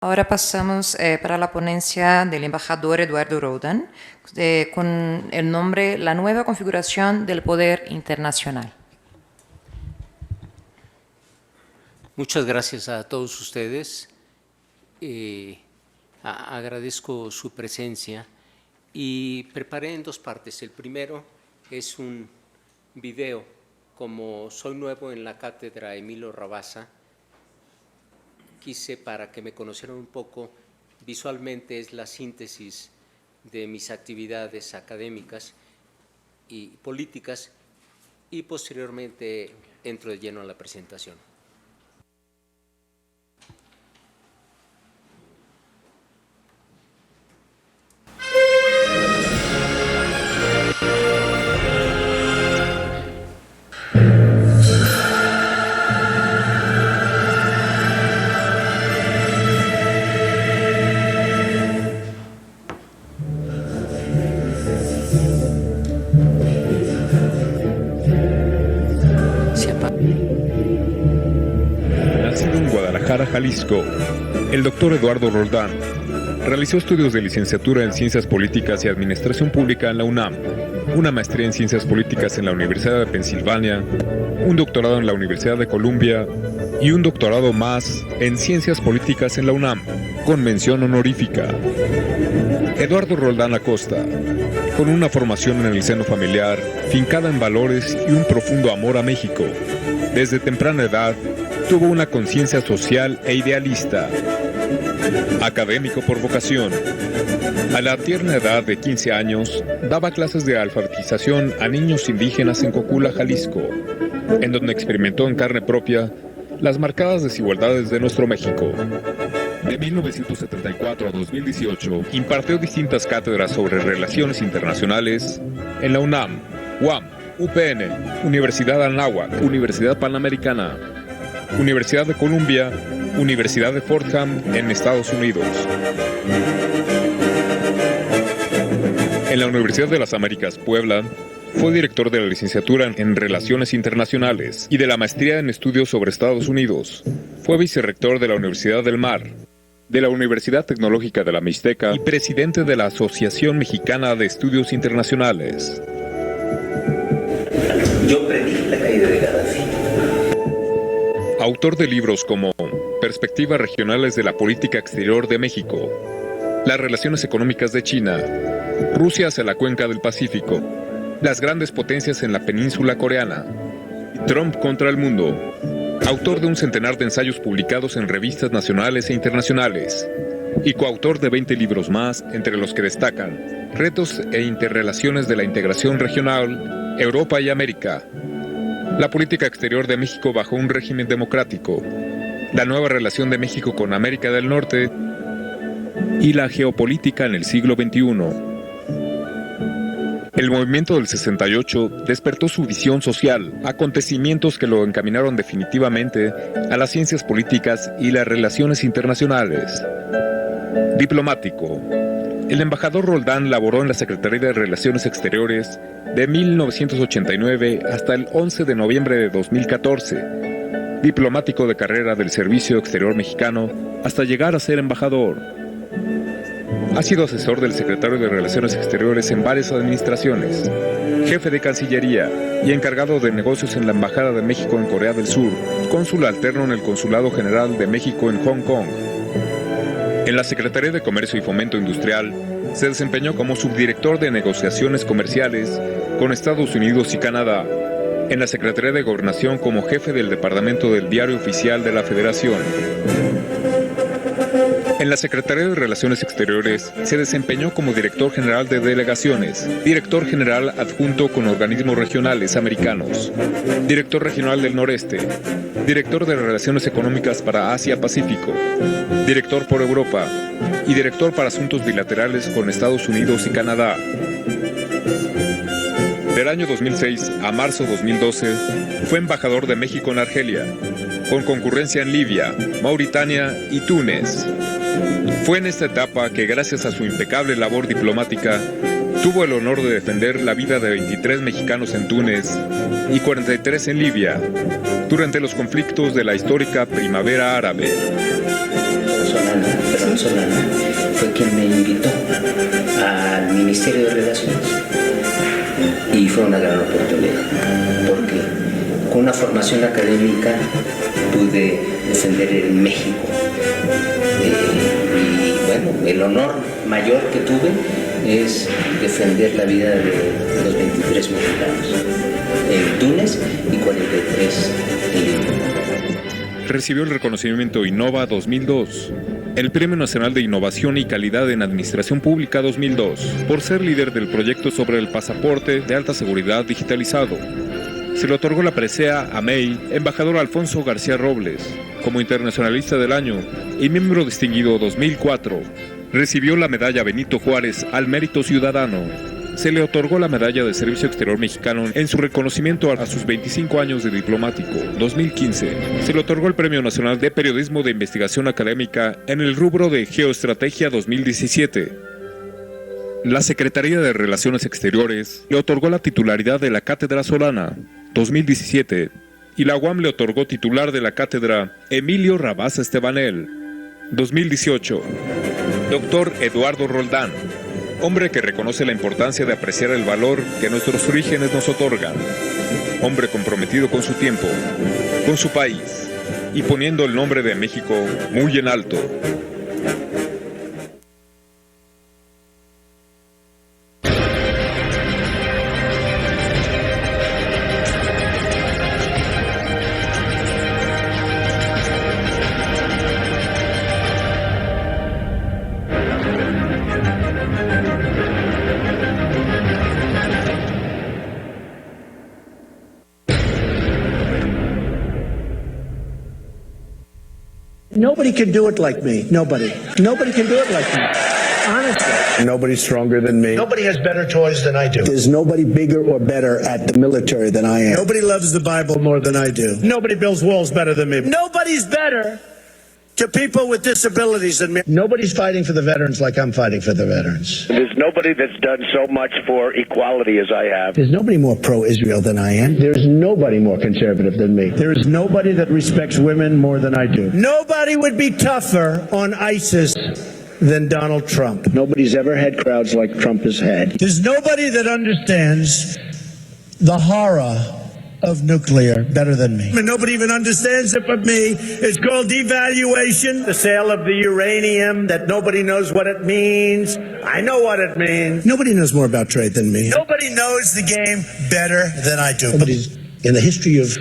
Ahora pasamos para la ponencia del embajador Eduardo Roldán con el nombre La nueva configuración del poder internacional. Muchas gracias a todos ustedes. Agradezco su presencia y preparé en dos partes. El primero es un video. Como soy nuevo en la cátedra Emilio Rabasa, quise, para que me conocieran un poco, visualmente es la síntesis de mis actividades académicas y políticas, y posteriormente entro de lleno a la presentación. Nacido en Guadalajara, Jalisco, el doctor Eduardo Roldán realizó estudios de licenciatura en Ciencias Políticas y Administración Pública en la UNAM, una maestría en Ciencias Políticas en la Universidad de Pensilvania, un doctorado en la Universidad de Columbia y un doctorado más en Ciencias Políticas en la UNAM, con mención honorífica. Eduardo Roldán Acosta, con una formación en el seno familiar, fincada en valores y un profundo amor a México, desde temprana edad tuvo una conciencia social e idealista. Académico por vocación, a la tierna edad de 15 años, daba clases de alfabetización a niños indígenas en Cocula, Jalisco, en donde experimentó en carne propia las marcadas desigualdades de nuestro México. De 1974 a 2018, impartió distintas cátedras sobre relaciones internacionales en la UNAM, UAM, UPN, Universidad Anáhuac, Universidad Panamericana, Universidad de Columbia, Universidad de Fordham en Estados Unidos. En la Universidad de las Américas, Puebla, fue director de la licenciatura en Relaciones Internacionales y de la maestría en Estudios sobre Estados Unidos. Fue vicerrector de la Universidad del Mar, de la Universidad Tecnológica de la Mixteca y presidente de la Asociación Mexicana de Estudios Internacionales. Yo predije la caída de Gaddafi. Autor de libros como Perspectivas regionales de la política exterior de México, Las relaciones económicas de China, Rusia hacia la cuenca del Pacífico, Las grandes potencias en la península coreana, Trump contra el mundo. Autor de un centenar de ensayos publicados en revistas nacionales e internacionales, y coautor de 20 libros más, entre los que destacan Retos e interrelaciones de la integración regional, Europa y América, La política exterior de México bajo un régimen democrático, La nueva relación de México con América del Norte y La geopolítica en el siglo XXI. El movimiento del 68 despertó su visión social, acontecimientos que lo encaminaron definitivamente a las ciencias políticas y las relaciones internacionales. Diplomático. El embajador Roldán laboró en la Secretaría de Relaciones Exteriores de 1989 hasta el 11 de noviembre de 2014. Diplomático de carrera del Servicio Exterior Mexicano hasta llegar a ser embajador. Ha sido asesor del secretario de Relaciones Exteriores en varias administraciones, jefe de Cancillería y encargado de negocios en la Embajada de México en Corea del Sur, cónsul alterno en el Consulado General de México en Hong Kong. En la Secretaría de Comercio y Fomento Industrial se desempeñó como subdirector de negociaciones comerciales con Estados Unidos y Canadá. En la Secretaría de Gobernación como jefe del Departamento del Diario Oficial de la Federación. En la Secretaría de Relaciones Exteriores se desempeñó como director general de delegaciones, director general adjunto con organismos regionales americanos, director regional del Noreste, director de Relaciones Económicas para Asia-Pacífico, director por Europa y director para asuntos bilaterales con Estados Unidos y Canadá. Del año 2006 a marzo 2012 fue embajador de México en Argelia, con concurrencia en Libia, Mauritania y Túnez. Fue en esta etapa que, gracias a su impecable labor diplomática, tuvo el honor de defender la vida de 23 mexicanos en Túnez y 43 en Libia, durante los conflictos de la histórica Primavera Árabe. Solana fue quien me invitó al Ministerio de Relaciones. Y fue una gran oportunidad, porque con una formación académica pude defender en México. Y bueno, el honor mayor que tuve es defender la vida de los 23 mexicanos en Túnez y 43 en Libia. Recibió el reconocimiento Innova 2002, el Premio Nacional de Innovación y Calidad en Administración Pública 2002, por ser líder del proyecto sobre el pasaporte de alta seguridad digitalizado. Se le otorgó la presea a May, embajador Alfonso García Robles, como internacionalista del año y miembro distinguido 2004. Recibió la medalla Benito Juárez al Mérito Ciudadano. Se le otorgó la medalla de Servicio Exterior Mexicano en su reconocimiento a sus 25 años de diplomático, 2015. Se le otorgó el Premio Nacional de Periodismo de Investigación Académica en el rubro de Geoestrategia 2017. La Secretaría de Relaciones Exteriores le otorgó la titularidad de la Cátedra Solana, 2017, y la UAM le otorgó titular de la Cátedra Emilio Rabasa Estebanel, 2018. Doctor Eduardo Roldán, hombre que reconoce la importancia de apreciar el valor que nuestros orígenes nos otorgan. Hombre comprometido con su tiempo, con su país, y poniendo el nombre de México muy en alto. Nobody can do it like me. Nobody. Nobody can do it like me. Honestly. Nobody's stronger than me. Nobody has better toys than I do. There's nobody bigger or better at the military than I am. Nobody loves the Bible more than I do. Nobody builds walls better than me. Nobody's better to people with disabilities than me. Nobody's fighting for the veterans like I'm fighting for the veterans. There's nobody that's done so much for equality as I have. There's nobody more pro-Israel than I am. There's nobody more conservative than me. There is nobody that respects women more than I do. Nobody would be tougher on ISIS than Donald Trump. Nobody's ever had crowds like Trump has had. There's nobody that understands the horror of nuclear better than me. And nobody even understands it but me. It's called devaluation, the sale of the uranium that nobody knows what it means. I know what it means. Nobody knows more about trade than me. Nobody knows the game better than I do. Nobody's in the history of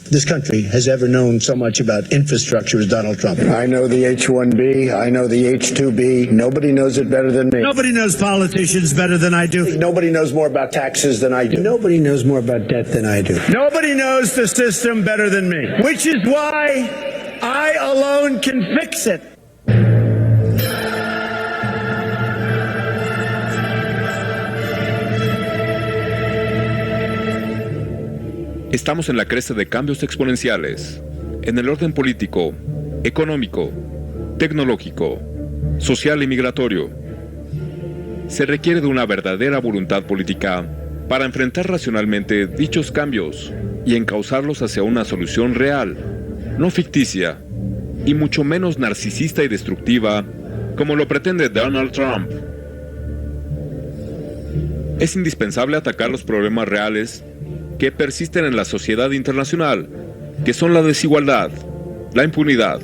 this country has ever known so much about infrastructure as Donald Trump. I know the H-1B. I know the H-2B. Nobody knows it better than me. Nobody knows politicians better than I do. Nobody knows more about taxes than I do. Nobody knows more about debt than I do. Nobody knows the system better than me, which is why I alone can fix it. Estamos en la cresta de cambios exponenciales, en el orden político, económico, tecnológico, social y migratorio. Se requiere de una verdadera voluntad política para enfrentar racionalmente dichos cambios y encauzarlos hacia una solución real, no ficticia, y mucho menos narcisista y destructiva, como lo pretende Donald Trump. Es indispensable atacar los problemas reales que persisten en la sociedad internacional, que son la desigualdad, la impunidad,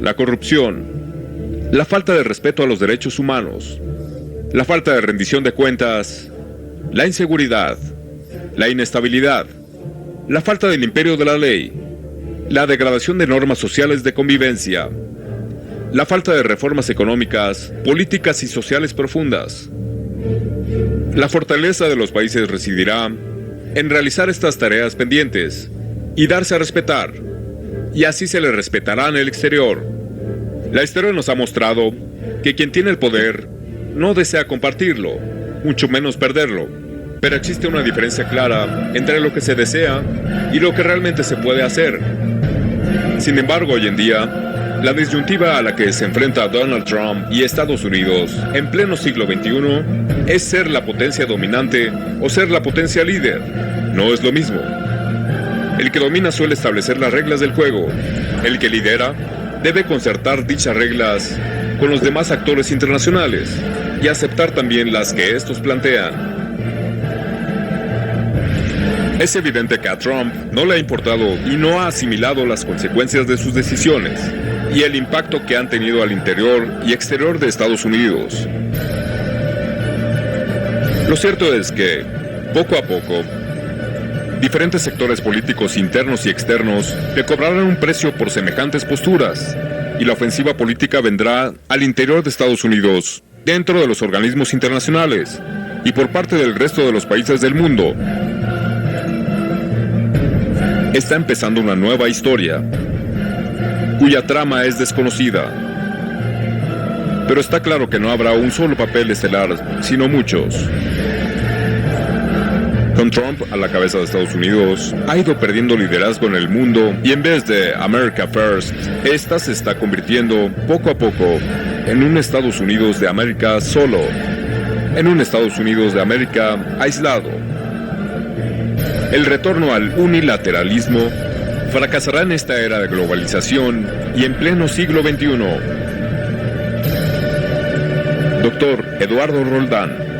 la corrupción, la falta de respeto a los derechos humanos, la falta de rendición de cuentas, la inseguridad, la inestabilidad, la falta del imperio de la ley, la degradación de normas sociales de convivencia, la falta de reformas económicas, políticas y sociales profundas. La fortaleza de los países residirá en realizar estas tareas pendientes y darse a respetar, y así se les respetará en el exterior. La historia nos ha mostrado que quien tiene el poder no desea compartirlo, mucho menos perderlo, pero existe una diferencia clara entre lo que se desea y lo que realmente se puede hacer. Sin embargo, hoy en día, la disyuntiva a la que se enfrenta Donald Trump y Estados Unidos en pleno siglo XXI es ser la potencia dominante o ser la potencia líder. No es lo mismo. El que domina suele establecer las reglas del juego. El que lidera debe concertar dichas reglas con los demás actores internacionales y aceptar también las que estos plantean. Es evidente que a Trump no le ha importado y no ha asimilado las consecuencias de sus decisiones y el impacto que han tenido al interior y exterior de Estados Unidos. Lo cierto es que, poco a poco, diferentes sectores políticos internos y externos le cobrarán un precio por semejantes posturas, y la ofensiva política vendrá al interior de Estados Unidos, dentro de los organismos internacionales y por parte del resto de los países del mundo. Está empezando una nueva historia, cuya trama es desconocida. Pero está claro que no habrá un solo papel estelar, sino muchos. Con Trump a la cabeza de Estados Unidos, ha ido perdiendo liderazgo en el mundo y en vez de America First, esta se está convirtiendo poco a poco en un Estados Unidos de América solo, en un Estados Unidos de América aislado. El retorno al unilateralismo fracasará en esta era de globalización y en pleno siglo XXI. Doctor Eduardo Roldán.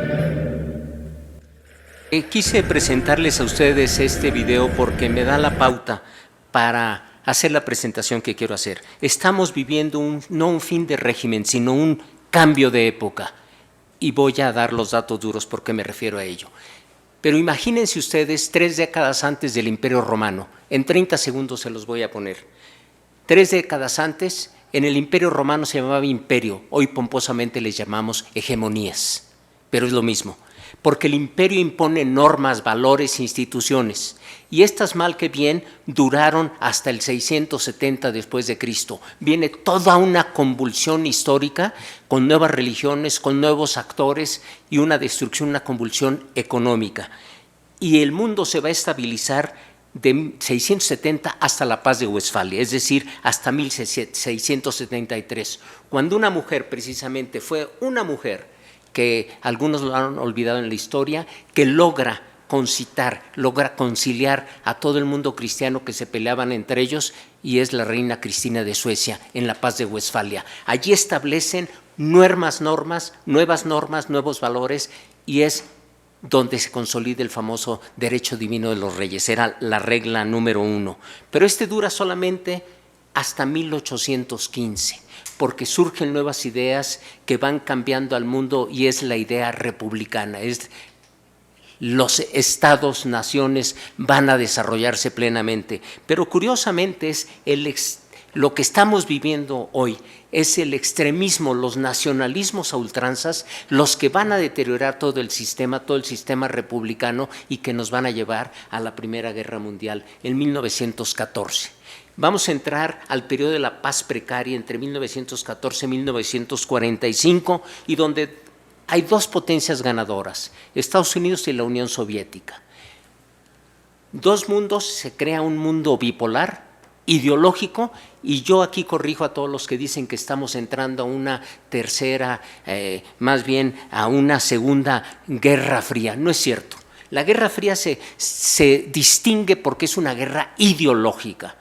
Quise presentarles a ustedes este video porque me da la pauta para hacer la presentación que quiero hacer. Estamos viviendo no un fin de régimen, sino un cambio de época. Y voy a dar los datos duros porque me refiero a ello. Pero imagínense ustedes 3 décadas antes del Imperio Romano. En 30 segundos se los voy a poner. 3 décadas antes, en el Imperio Romano se llamaba imperio. Hoy pomposamente les llamamos hegemonías. Pero es lo mismo. Porque el imperio impone normas, valores, instituciones. Y estas, mal que bien, duraron hasta el 670 después de Cristo. Viene toda una convulsión histórica con nuevas religiones, con nuevos actores y una destrucción, una convulsión económica. Y el mundo se va a estabilizar de 670 hasta la Paz de Westfalia, es decir, hasta 1673, cuando una mujer, precisamente fue una mujer, que algunos lo han olvidado en la historia, que logra concitar, logra conciliar a todo el mundo cristiano que se peleaban entre ellos, y es la reina Cristina de Suecia en la Paz de Westfalia. Allí establecen nuevas normas, nuevos valores, y es donde se consolida el famoso derecho divino de los reyes. Era la regla número 1. Pero dura solamente hasta 1815. Porque surgen nuevas ideas que van cambiando al mundo y es la idea republicana. Los estados, naciones van a desarrollarse plenamente. Pero curiosamente lo que estamos viviendo hoy es el extremismo, los nacionalismos a ultranzas, los que van a deteriorar todo el sistema republicano y que nos van a llevar a la Primera Guerra Mundial en 1914. Vamos a entrar al periodo de la paz precaria entre 1914 y 1945 y donde hay 2 potencias ganadoras, Estados Unidos y la Unión Soviética. 2 mundos, se crea un mundo bipolar, ideológico, y yo aquí corrijo a todos los que dicen que estamos entrando a una tercera, más bien a una segunda guerra fría. No es cierto. La Guerra Fría se distingue porque es una guerra ideológica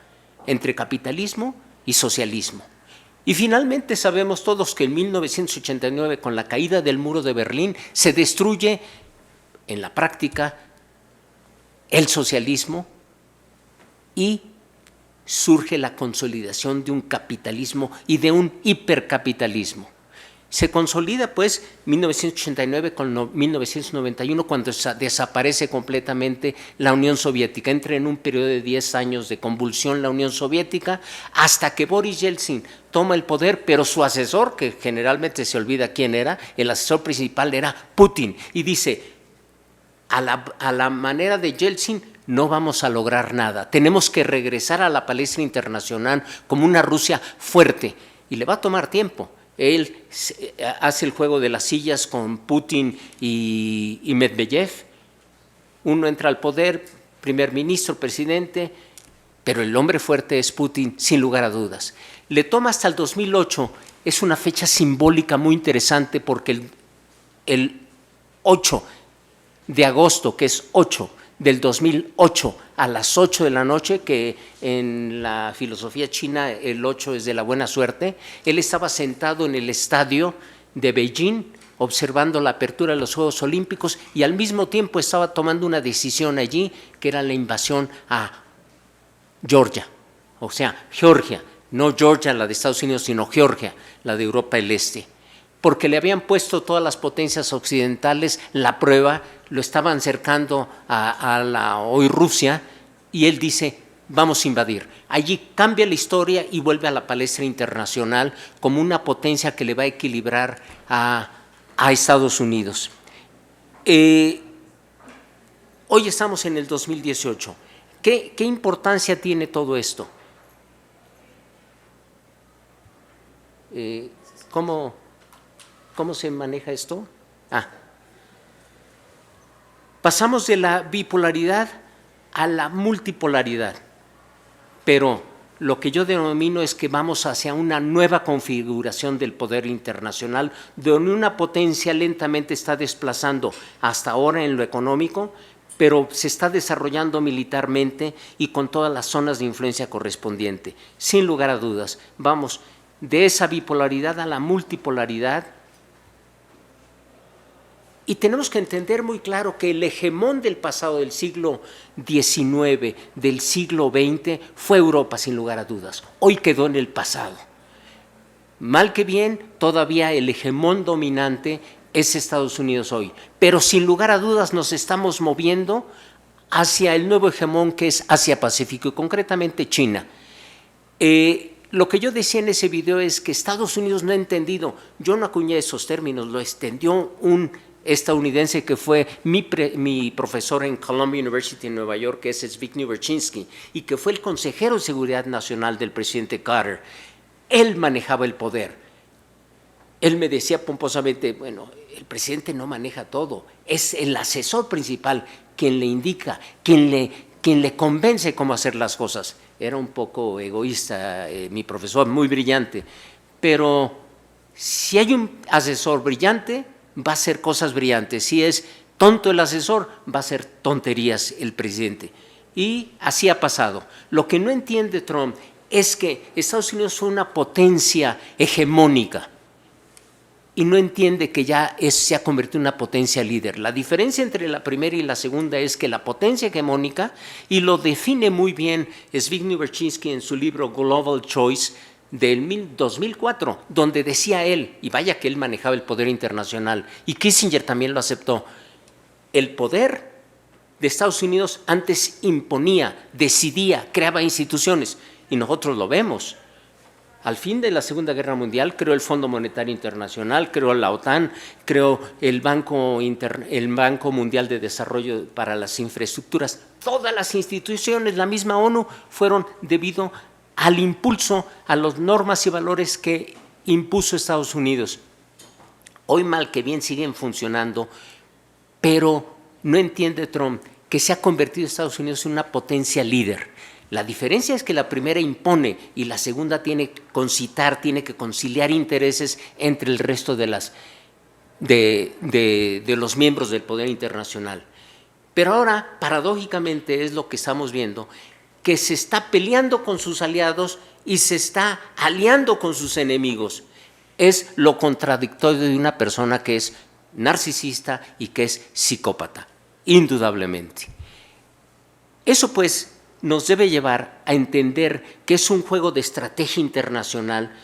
entre capitalismo y socialismo. Y finalmente sabemos todos que en 1989, con la caída del muro de Berlín, se destruye en la práctica el socialismo y surge la consolidación de un capitalismo y de un hipercapitalismo. Se consolida pues 1989 con 1991 cuando desaparece completamente la Unión Soviética. Entra en un periodo de 10 años de convulsión la Unión Soviética hasta que Boris Yeltsin toma el poder, pero su asesor, que generalmente se olvida quién era, el asesor principal era Putin, y dice, a la manera de Yeltsin no vamos a lograr nada, tenemos que regresar a la palestra internacional como una Rusia fuerte, y le va a tomar tiempo. Él hace el juego de las sillas con Putin y Medvedev. Uno entra al poder, primer ministro, presidente, pero el hombre fuerte es Putin, sin lugar a dudas. Le toma hasta el 2008, es una fecha simbólica muy interesante porque el 8 de agosto, que es 8 del 2008 a las 8 de la noche, que en la filosofía china el 8 es de la buena suerte. Él estaba sentado en el estadio de Beijing observando la apertura de los Juegos Olímpicos y al mismo tiempo estaba tomando una decisión allí, que era la invasión a Georgia, o sea, Georgia, no Georgia la de Estados Unidos, sino Georgia, la de Europa del Este, porque le habían puesto todas las potencias occidentales la prueba, lo estaban cercando a la hoy Rusia, y él dice, vamos a invadir. Allí cambia la historia y vuelve a la palestra internacional como una potencia que le va a equilibrar a Estados Unidos. Hoy estamos en el 2018. ¿Qué importancia tiene todo esto? ¿Cómo se maneja esto? Pasamos de la bipolaridad a la multipolaridad, pero lo que yo denomino es que vamos hacia una nueva configuración del poder internacional, donde una potencia lentamente está desplazando hasta ahora en lo económico, pero se está desarrollando militarmente y con todas las zonas de influencia correspondiente. Sin lugar a dudas, vamos de esa bipolaridad a la multipolaridad. Y tenemos que entender muy claro que el hegemón del pasado del siglo XIX, del siglo XX, fue Europa, sin lugar a dudas. Hoy quedó en el pasado. Mal que bien, todavía el hegemón dominante es Estados Unidos hoy. Pero sin lugar a dudas nos estamos moviendo hacia el nuevo hegemón que es Asia-Pacífico y concretamente China. Lo que yo decía en ese video es que Estados Unidos no ha entendido, yo no acuñé esos términos, lo extendió un estadounidense que fue mi profesor en Columbia University en Nueva York, que es Zbigniew Brzezinski, y que fue el consejero de Seguridad Nacional del presidente Carter. Él manejaba el poder. Él me decía pomposamente, bueno, el presidente no maneja todo, es el asesor principal quien le indica, quien le convence cómo hacer las cosas. Era un poco egoísta, mi profesor, muy brillante, pero si hay un asesor brillante, va a hacer cosas brillantes. Si es tonto el asesor, va a hacer tonterías el presidente. Y así ha pasado. Lo que no entiende Trump es que Estados Unidos fue una potencia hegemónica y no entiende que ya se ha convertido en una potencia líder. La diferencia entre la primera y la segunda es que la potencia hegemónica, y lo define muy bien Zbigniew Brzezinski en su libro Global Choice, del 2004, donde decía él, y vaya que él manejaba el poder internacional, y Kissinger también lo aceptó, el poder de Estados Unidos antes imponía, decidía, creaba instituciones, y nosotros lo vemos. Al fin de la Segunda Guerra Mundial creó el Fondo Monetario Internacional, creó la OTAN, creó el Banco Mundial de Desarrollo para las Infraestructuras. Todas las instituciones, la misma ONU, fueron debido al impulso, a las normas y valores que impuso Estados Unidos. Hoy mal que bien siguen funcionando, pero no entiende Trump que se ha convertido Estados Unidos en una potencia líder. La diferencia es que la primera impone y la segunda tiene que concitar, tiene que conciliar intereses entre el resto de los miembros del poder internacional. Pero ahora, paradójicamente, es lo que estamos viendo, que se está peleando con sus aliados y se está aliando con sus enemigos. Es lo contradictorio de una persona que es narcisista y que es psicópata, indudablemente. Eso pues nos debe llevar a entender que es un juego de estrategia internacional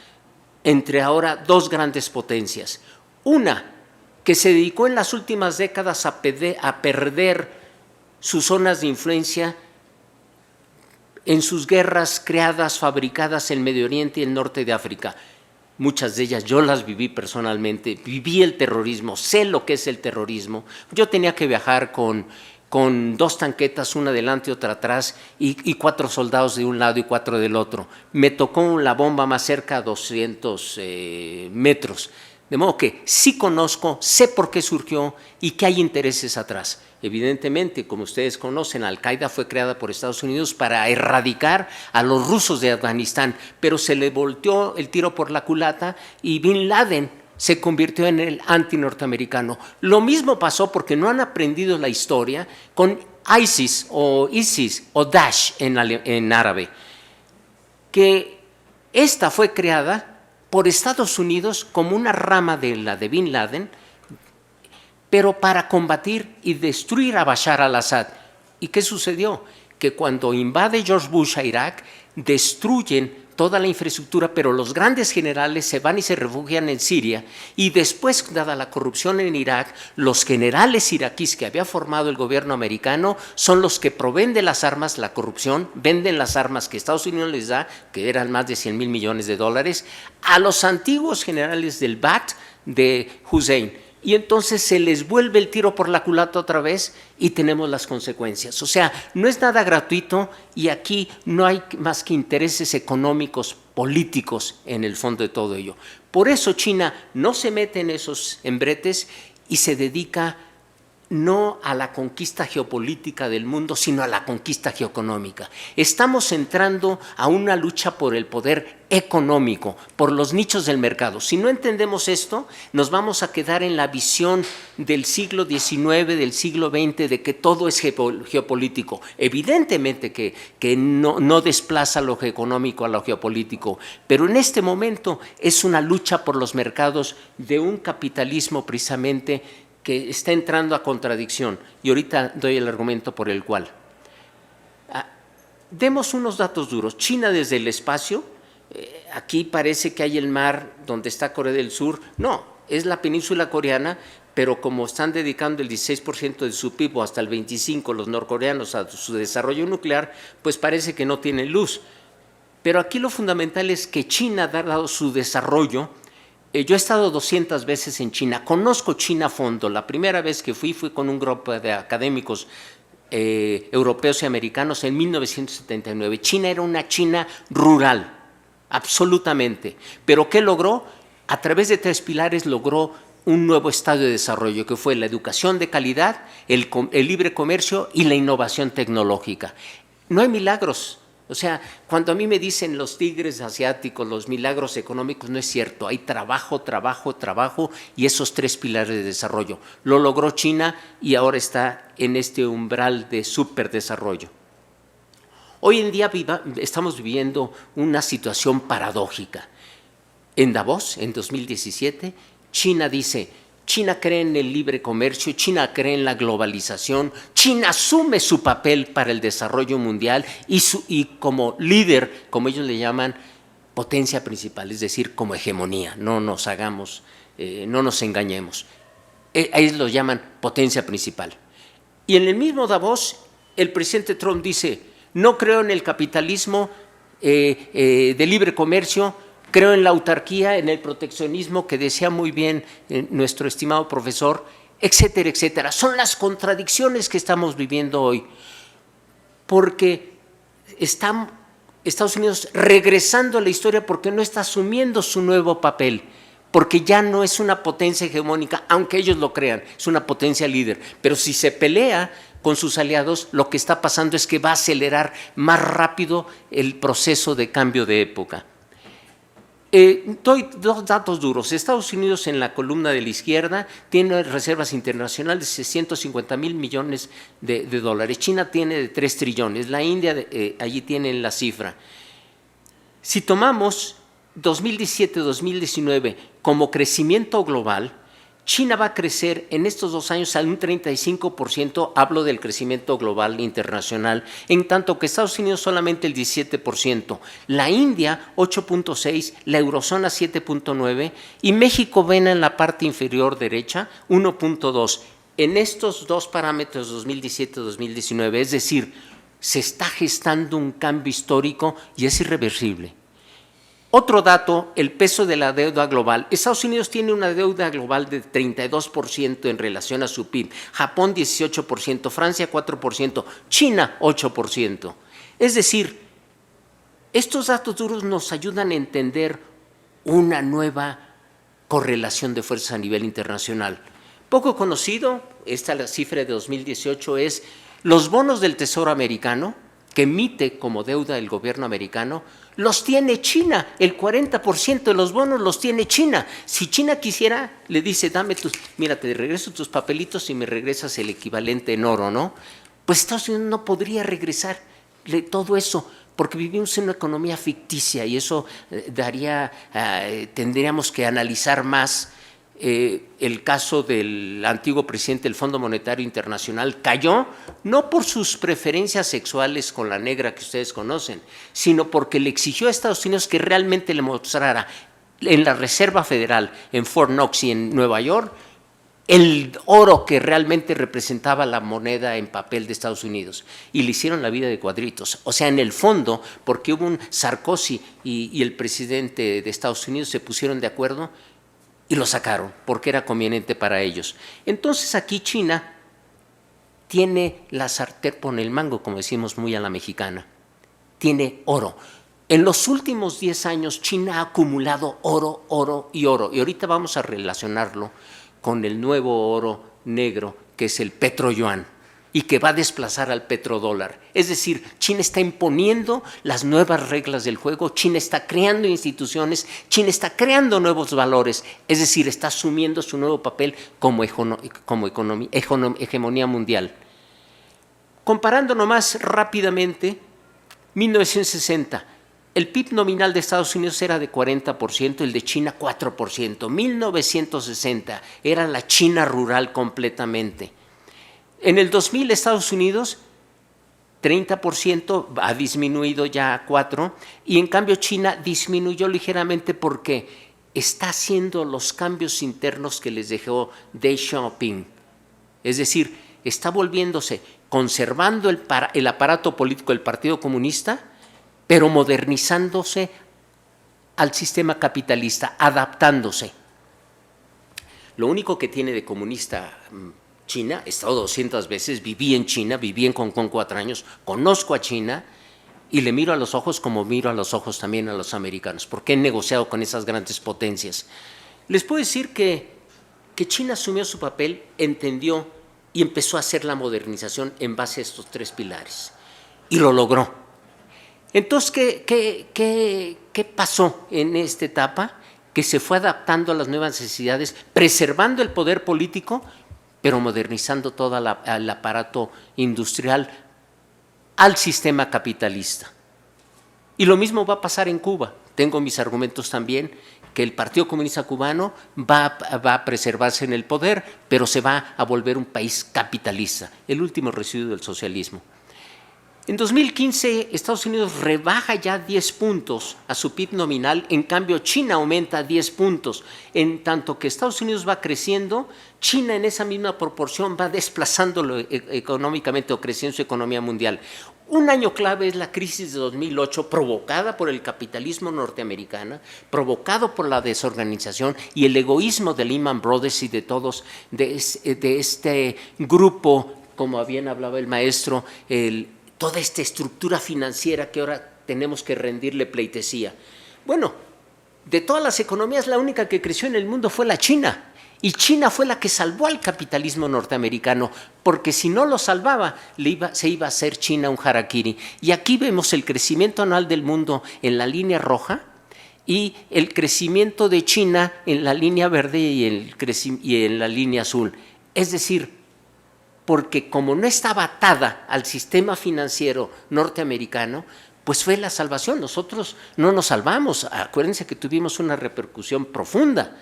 entre ahora dos grandes potencias. Una que se dedicó en las últimas décadas a perder sus zonas de influencia en sus guerras creadas, fabricadas en Medio Oriente y el norte de África. Muchas de ellas yo las viví personalmente, viví el terrorismo, sé lo que es el terrorismo. Yo tenía que viajar con 2 tanquetas, una delante y otra atrás, y 4 soldados de un lado y 4 del otro. Me tocó la bomba más cerca a 200 metros. De modo que sí conozco, sé por qué surgió y que hay intereses atrás. Evidentemente, como ustedes conocen, Al-Qaeda fue creada por Estados Unidos para erradicar a los rusos de Afganistán, pero se le volteó el tiro por la culata y Bin Laden se convirtió en el anti-norteamericano. Lo mismo pasó, porque no han aprendido la historia, con ISIS o Daesh en árabe, que esta fue creada por Estados Unidos como una rama de la de Bin Laden, pero para combatir y destruir a Bashar al-Assad. ¿Y qué sucedió? Que cuando invade George Bush a Irak, destruyen toda la infraestructura, pero los grandes generales se van y se refugian en Siria, y después, dada la corrupción en Irak, los generales iraquíes que había formado el gobierno americano son los que proveen de las armas, la corrupción, venden las armas que Estados Unidos les da, que eran más de $100,000 millones, a los antiguos generales del Ba'ath de Hussein. Y entonces se les vuelve el tiro por la culata otra vez y tenemos las consecuencias. O sea, no es nada gratuito y aquí no hay más que intereses económicos, políticos en el fondo de todo ello. Por eso China no se mete en esos embretes y se dedica no a la conquista geopolítica del mundo, sino a la conquista geoeconómica. Estamos entrando a una lucha por el poder económico, por los nichos del mercado. Si no entendemos esto, nos vamos a quedar en la visión del siglo XIX, del siglo XX, de que todo es geopolítico. Evidentemente que no desplaza lo económico a lo geopolítico, pero en este momento es una lucha por los mercados de un capitalismo precisamente que está entrando a contradicción, y ahorita doy el argumento por el cual. Demos unos datos duros. China desde el espacio, aquí parece que hay el mar donde está Corea del Sur, no, es la península coreana, pero como están dedicando el 16% de su PIB o hasta el 25% los norcoreanos a su desarrollo nuclear, pues parece que no tienen luz. Pero aquí lo fundamental es que China, dado su desarrollo, yo he estado 200 veces en China, conozco China a fondo. La primera vez que fui con un grupo de académicos europeos y americanos en 1979. China era una China rural, absolutamente. ¿Pero qué logró? A través de 3 pilares logró un nuevo estadio de desarrollo, que fue la educación de calidad, el libre comercio y la innovación tecnológica. No hay milagros. O sea, cuando a mí me dicen los tigres asiáticos, los milagros económicos, no es cierto. Hay trabajo, trabajo, trabajo y esos 3 pilares de desarrollo. Lo logró China y ahora está en este umbral de superdesarrollo. Hoy en día estamos viviendo una situación paradójica. En Davos, en 2017, China dice: China cree en el libre comercio, China cree en la globalización, China asume su papel para el desarrollo mundial y como líder, como ellos le llaman, potencia principal, es decir, como hegemonía. No nos hagamos, no nos engañemos. Ellos lo llaman potencia principal. Y en el mismo Davos, el presidente Trump dice: no creo en el capitalismo de libre comercio, creo en la autarquía, en el proteccionismo que decía muy bien nuestro estimado profesor, etcétera, etcétera. Son las contradicciones que estamos viviendo hoy, porque está Estados Unidos regresando a la historia porque no está asumiendo su nuevo papel, porque ya no es una potencia hegemónica, aunque ellos lo crean, es una potencia líder. Pero si se pelea con sus aliados, lo que está pasando es que va a acelerar más rápido el proceso de cambio de época. Doy 2 datos duros. Estados Unidos, en la columna de la izquierda, tiene reservas internacionales de 650,000 millones de dólares. China tiene de 3 trillones. La India, allí tienen la cifra. Si tomamos 2017-2019 como crecimiento global, China va a crecer en estos 2 años a un 35%, hablo del crecimiento global internacional, en tanto que Estados Unidos solamente el 17%, la India 8.6%, la eurozona 7.9% y México, ven en la parte inferior derecha, 1.2%. En estos 2 parámetros 2017-2019, es decir, se está gestando un cambio histórico y es irreversible. Otro dato, el peso de la deuda global. Estados Unidos tiene una deuda global de 32% en relación a su PIB, Japón 18%, Francia 4%, China 8%. Es decir, estos datos duros nos ayudan a entender una nueva correlación de fuerzas a nivel internacional. Poco conocido, la cifra de 2018 es los bonos del Tesoro americano, que emite como deuda el gobierno americano, los tiene China. El 40% de los bonos los tiene China. Si China quisiera, le dice: mira, te regreso tus papelitos y me regresas el equivalente en oro, ¿no? pues Estados Unidos no podría regresarle todo eso, porque vivimos en una economía ficticia y eso tendríamos que analizar más. El caso del antiguo presidente del Fondo Monetario Internacional cayó no por sus preferencias sexuales con la negra que ustedes conocen, sino porque le exigió a Estados Unidos que realmente le mostrara en la Reserva Federal, en Fort Knox y en Nueva York, el oro que realmente representaba la moneda en papel de Estados Unidos, y le hicieron la vida de cuadritos. O sea, en el fondo, porque hubo un Sarkozy y el presidente de Estados Unidos se pusieron de acuerdo y lo sacaron, porque era conveniente para ellos. Entonces aquí China tiene la sartén por el mango, como decimos muy a la mexicana, tiene oro. En los últimos 10 años China ha acumulado oro, oro y oro, y ahorita vamos a relacionarlo con el nuevo oro negro, que es el petroyuan, y que va a desplazar al petrodólar. Es decir, China está imponiendo las nuevas reglas del juego, China está creando instituciones, China está creando nuevos valores, es decir, está asumiendo su nuevo papel como hegemonía mundial. Comparando nomás rápidamente, 1960, el PIB nominal de Estados Unidos era de 40%, el de China 4%. 1960 era la China rural completamente. En el 2000 Estados Unidos 30%, ha disminuido ya a 4%, y en cambio China disminuyó ligeramente porque está haciendo los cambios internos que les dejó Deng Xiaoping. Es decir, está volviéndose, conservando el aparato político del Partido Comunista, pero modernizándose al sistema capitalista, adaptándose. Lo único que tiene de comunista China, he estado 200 veces, viví en China, viví en Hong Kong 4 años, conozco a China y le miro a los ojos como miro a los ojos también a los americanos, porque he negociado con esas grandes potencias. Les puedo decir que China asumió su papel, entendió y empezó a hacer la modernización en base a estos 3 pilares, y lo logró. Entonces, ¿qué pasó en esta etapa? Que se fue adaptando a las nuevas necesidades, preservando el poder político, pero modernizando todo el aparato industrial al sistema capitalista. Y lo mismo va a pasar en Cuba. Tengo mis argumentos también, que el Partido Comunista Cubano va a preservarse en el poder, pero se va a volver un país capitalista, el último residuo del socialismo. En 2015, Estados Unidos rebaja ya 10 puntos a su PIB nominal, en cambio China aumenta 10 puntos. En tanto que Estados Unidos va creciendo, China en esa misma proporción va desplazándolo económicamente o creciendo su economía mundial. Un año clave es la crisis de 2008, provocada por el capitalismo norteamericano, provocado por la desorganización y el egoísmo de Lehman Brothers y de todos, de este grupo, como bien hablaba el maestro, toda esta estructura financiera que ahora tenemos que rendirle pleitesía. Bueno, de todas las economías, la única que creció en el mundo fue la China. Y China fue la que salvó al capitalismo norteamericano, porque si no lo salvaba, se iba a hacer China un harakiri. Y aquí vemos el crecimiento anual del mundo en la línea roja y el crecimiento de China en la línea verde y en la línea azul. Es decir, porque como no estaba atada al sistema financiero norteamericano, pues fue la salvación. Nosotros no nos salvamos. Acuérdense que tuvimos una repercusión profunda.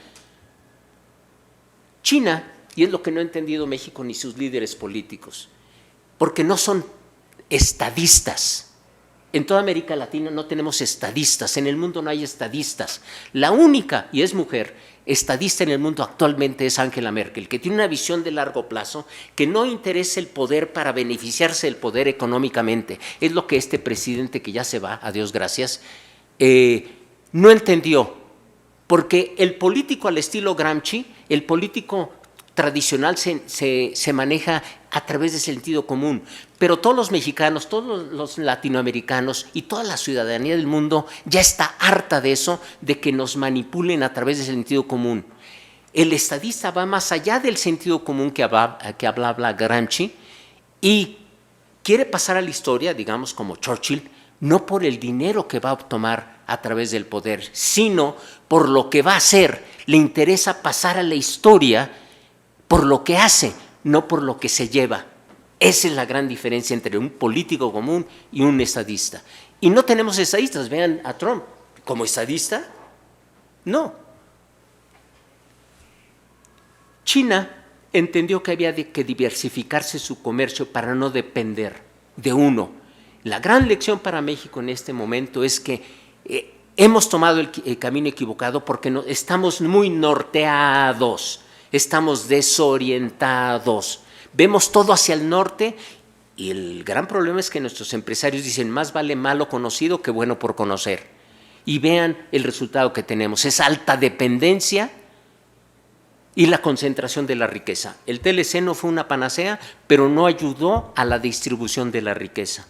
China, y es lo que no ha entendido México ni sus líderes políticos, porque no son estadistas. En toda América Latina no tenemos estadistas, en el mundo no hay estadistas. La única, y es mujer, estadista en el mundo actualmente es Angela Merkel, que tiene una visión de largo plazo, que no interesa el poder para beneficiarse del poder económicamente. Es lo que este presidente que ya se va, a Dios gracias, no entendió. Porque el político al estilo Gramsci, el político tradicional se maneja a través del sentido común, pero todos los mexicanos, todos los latinoamericanos y toda la ciudadanía del mundo ya está harta de eso, de que nos manipulen a través del sentido común. El estadista va más allá del sentido común que hablaba Gramsci y quiere pasar a la historia, digamos como Churchill, no por el dinero que va a obtener a través del poder, sino por lo que va a hacer. Le interesa pasar a la historia por lo que hace, no por lo que se lleva. Esa es la gran diferencia entre un político común y un estadista. Y no tenemos estadistas. Vean a Trump. ¿Como estadista? No. China entendió que había que diversificarse su comercio para no depender de uno. La gran lección para México en este momento es que hemos tomado el camino equivocado porque estamos muy norteados, estamos desorientados. Vemos todo hacia el norte y el gran problema es que nuestros empresarios dicen más vale malo conocido que bueno por conocer. Y vean el resultado que tenemos, es alta dependencia y la concentración de la riqueza. El TLC no fue una panacea, pero no ayudó a la distribución de la riqueza.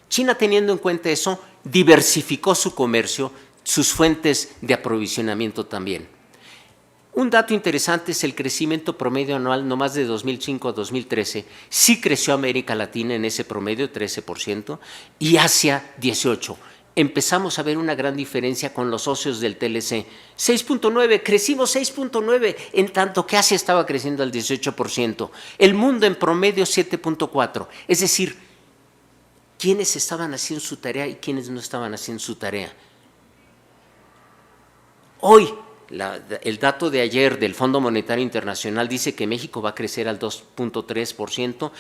China, teniendo en cuenta eso, diversificó su comercio, sus fuentes de aprovisionamiento también. Un dato interesante es el crecimiento promedio anual, no más de 2005 a 2013, sí creció América Latina en ese promedio, 13%, y Asia, 18%. Empezamos a ver una gran diferencia con los socios del TLC. 6.9, crecimos 6.9, en tanto que Asia estaba creciendo al 18%. El mundo en promedio 7.4, es decir, quiénes estaban haciendo su tarea y quiénes no estaban haciendo su tarea. Hoy, el dato de ayer del Fondo Monetario Internacional dice que México va a crecer al 2.3%,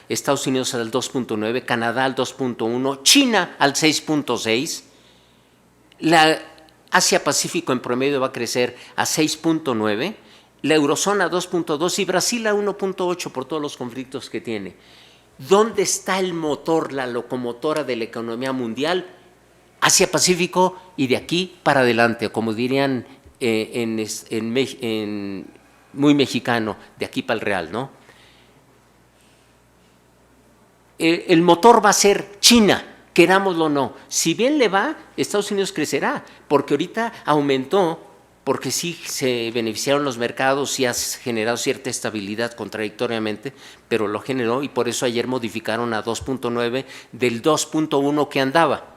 Estados Unidos al 2.9%, Canadá al 2.1%, China al 6.6%, la Asia-Pacífico en promedio va a crecer a 6.9%, la Eurozona a 2.2% y Brasil a 1.8% por todos los conflictos que tiene. ¿Dónde está el motor, la locomotora de la economía mundial? Asia-Pacífico y de aquí para adelante, como dirían muy mexicano, de aquí para el real, ¿no? El motor va a ser China, querámoslo o no. Si bien le va, Estados Unidos crecerá, porque ahorita aumentó, porque sí se beneficiaron los mercados y ha generado cierta estabilidad contradictoriamente, pero lo generó y por eso ayer modificaron a 2.9 del 2.1 que andaba.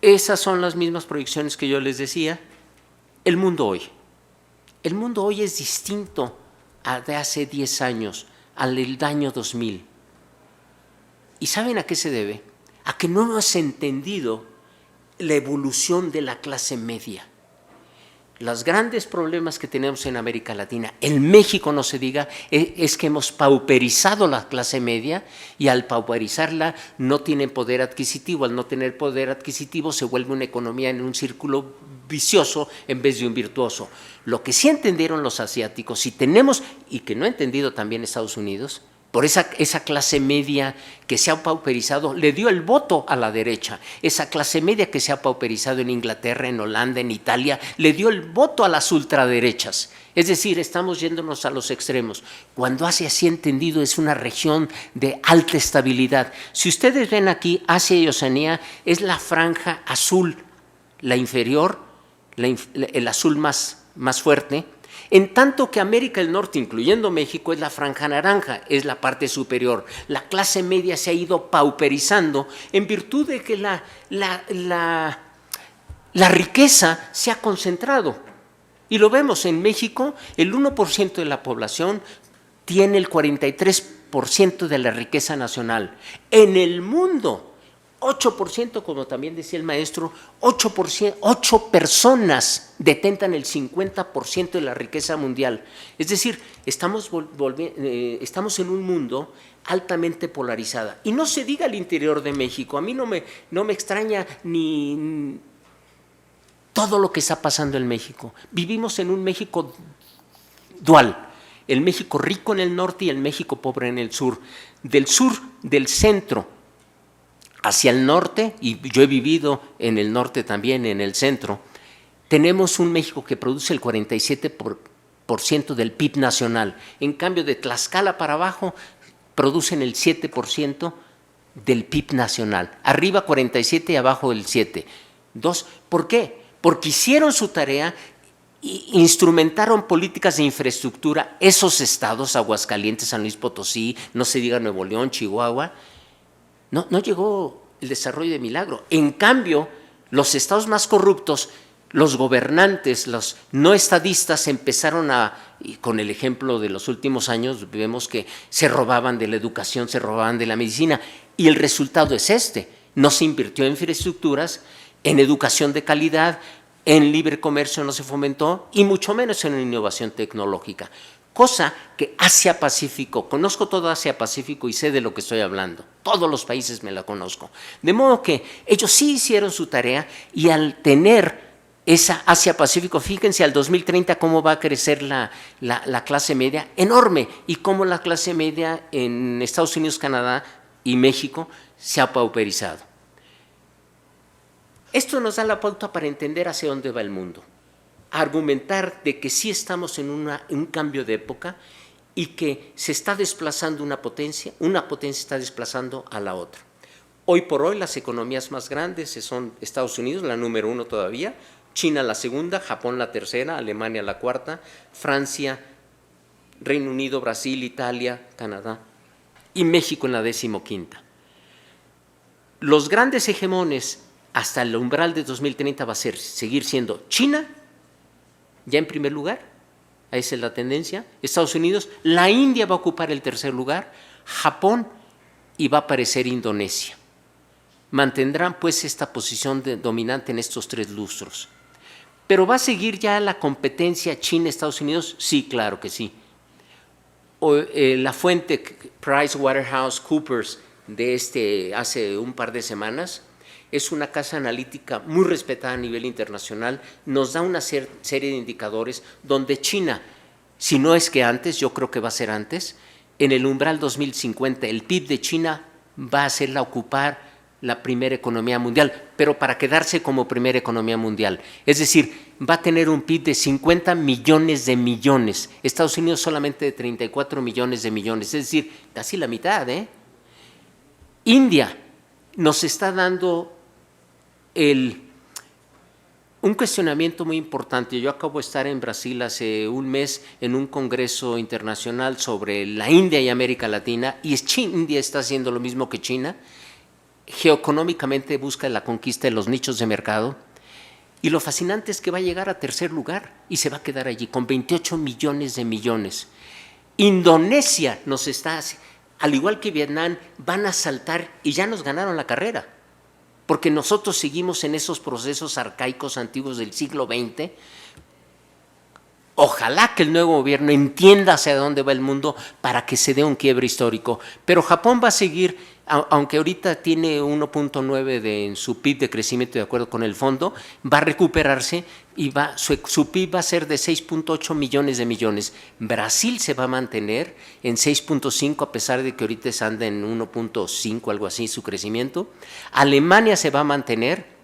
Esas son las mismas proyecciones que yo les decía. El mundo hoy. El mundo hoy es distinto al de hace 10 años, al del año 2000. ¿Y saben a qué se debe? A que no hemos entendido la evolución de la clase media. Los grandes problemas que tenemos en América Latina, en México no se diga, es que hemos pauperizado la clase media y al pauperizarla no tienen poder adquisitivo. Al no tener poder adquisitivo se vuelve una economía en un círculo vicioso en vez de un virtuoso. Lo que sí entendieron los asiáticos y tenemos, y que no ha entendido también Estados Unidos, por esa clase media que se ha pauperizado, le dio el voto a la derecha. Esa clase media que se ha pauperizado en Inglaterra, en Holanda, en Italia, le dio el voto a las ultraderechas. Es decir, estamos yéndonos a los extremos. Cuando Asia sí entendido es una región de alta estabilidad. Si ustedes ven aquí, Asia y Oceanía es la franja azul, la inferior, el azul más fuerte, en tanto que América del Norte, incluyendo México, es la franja naranja, es la parte superior. La clase media se ha ido pauperizando en virtud de que la riqueza se ha concentrado. Y lo vemos en México, el 1% de la población tiene el 43% de la riqueza nacional. En el mundo, 8%, como también decía el maestro, 8 personas detentan el 50% de la riqueza mundial. Es decir, estamos en un mundo altamente polarizado. Y no se diga al interior de México. A mí no me extraña ni todo lo que está pasando en México. Vivimos en un México dual. El México rico en el norte y el México pobre en el sur. Del centro hacia el norte, y yo he vivido en el norte también, en el centro, tenemos un México que produce el 47% del PIB nacional. En cambio, de Tlaxcala para abajo, producen el 7% del PIB nacional. Arriba 47% y abajo el 7%. ¿Por qué? Porque hicieron su tarea, instrumentaron políticas de infraestructura. Esos estados, Aguascalientes, San Luis Potosí, no se diga Nuevo León, Chihuahua, no llegó el desarrollo de milagro. En cambio, los estados más corruptos los gobernantes, los no estadistas empezaron y con el ejemplo de los últimos años, vemos que se robaban de la educación, se robaban de la medicina, y el resultado es este: no se invirtió en infraestructuras, en educación de calidad, en libre comercio no se fomentó, y mucho menos en innovación tecnológica. Cosa que Asia-Pacífico, conozco todo Asia-Pacífico y sé de lo que estoy hablando, todos los países me la conozco. De modo que ellos sí hicieron su tarea, y al tener esa Asia-Pacífico, fíjense al 2030 cómo va a crecer la clase media, enorme, y cómo la clase media en Estados Unidos, Canadá y México se ha pauperizado. Esto nos da la pauta para entender hacia dónde va el mundo, argumentar de que sí estamos en un cambio de época y que se está desplazando una potencia está desplazando a la otra. Hoy por hoy las economías más grandes son Estados Unidos, la número 1 todavía, China la segunda, Japón la tercera, Alemania la cuarta, Francia, Reino Unido, Brasil, Italia, Canadá y México en la 15ª. Los grandes hegemones hasta el umbral de 2030 va a seguir siendo China, ya en primer lugar, esa es la tendencia, Estados Unidos, la India va a ocupar el tercer lugar, Japón, y va a aparecer Indonesia. Mantendrán pues esta posición dominante en estos 3 lustros. ¿Pero va a seguir ya la competencia China-Estados Unidos? Sí, claro que sí. La fuente PricewaterhouseCoopers de hace un par de semanas es una casa analítica muy respetada a nivel internacional, nos da una serie de indicadores donde China, si no es que antes, yo creo que va a ser antes, en el umbral 2050 el PIB de China va a hacerla ocupar la primera economía mundial, pero para quedarse como primera economía mundial. Es decir, va a tener un PIB de 50 millones de millones, Estados Unidos solamente de 34 millones de millones, es decir, casi la mitad. India nos está dando un cuestionamiento muy importante. Yo acabo de estar en Brasil hace un mes en un congreso internacional sobre la India y América Latina, y India está haciendo lo mismo que China. Geoeconómicamente busca la conquista de los nichos de mercado, y lo fascinante es que va a llegar a tercer lugar y se va a quedar allí con 28 millones de millones. Indonesia nos está, al igual que Vietnam, van a saltar y ya nos ganaron la carrera, porque nosotros seguimos en esos procesos arcaicos antiguos del siglo XX. Ojalá que el nuevo gobierno entienda hacia dónde va el mundo para que se dé un quiebre histórico. Pero Japón va a seguir, aunque ahorita tiene 1.9 en su PIB de crecimiento de acuerdo con el fondo, va a recuperarse y su PIB va a ser de 6.8 millones de millones. Brasil se va a mantener en 6.5 a pesar de que ahorita anda en 1.5, algo así, su crecimiento. Alemania se va a mantener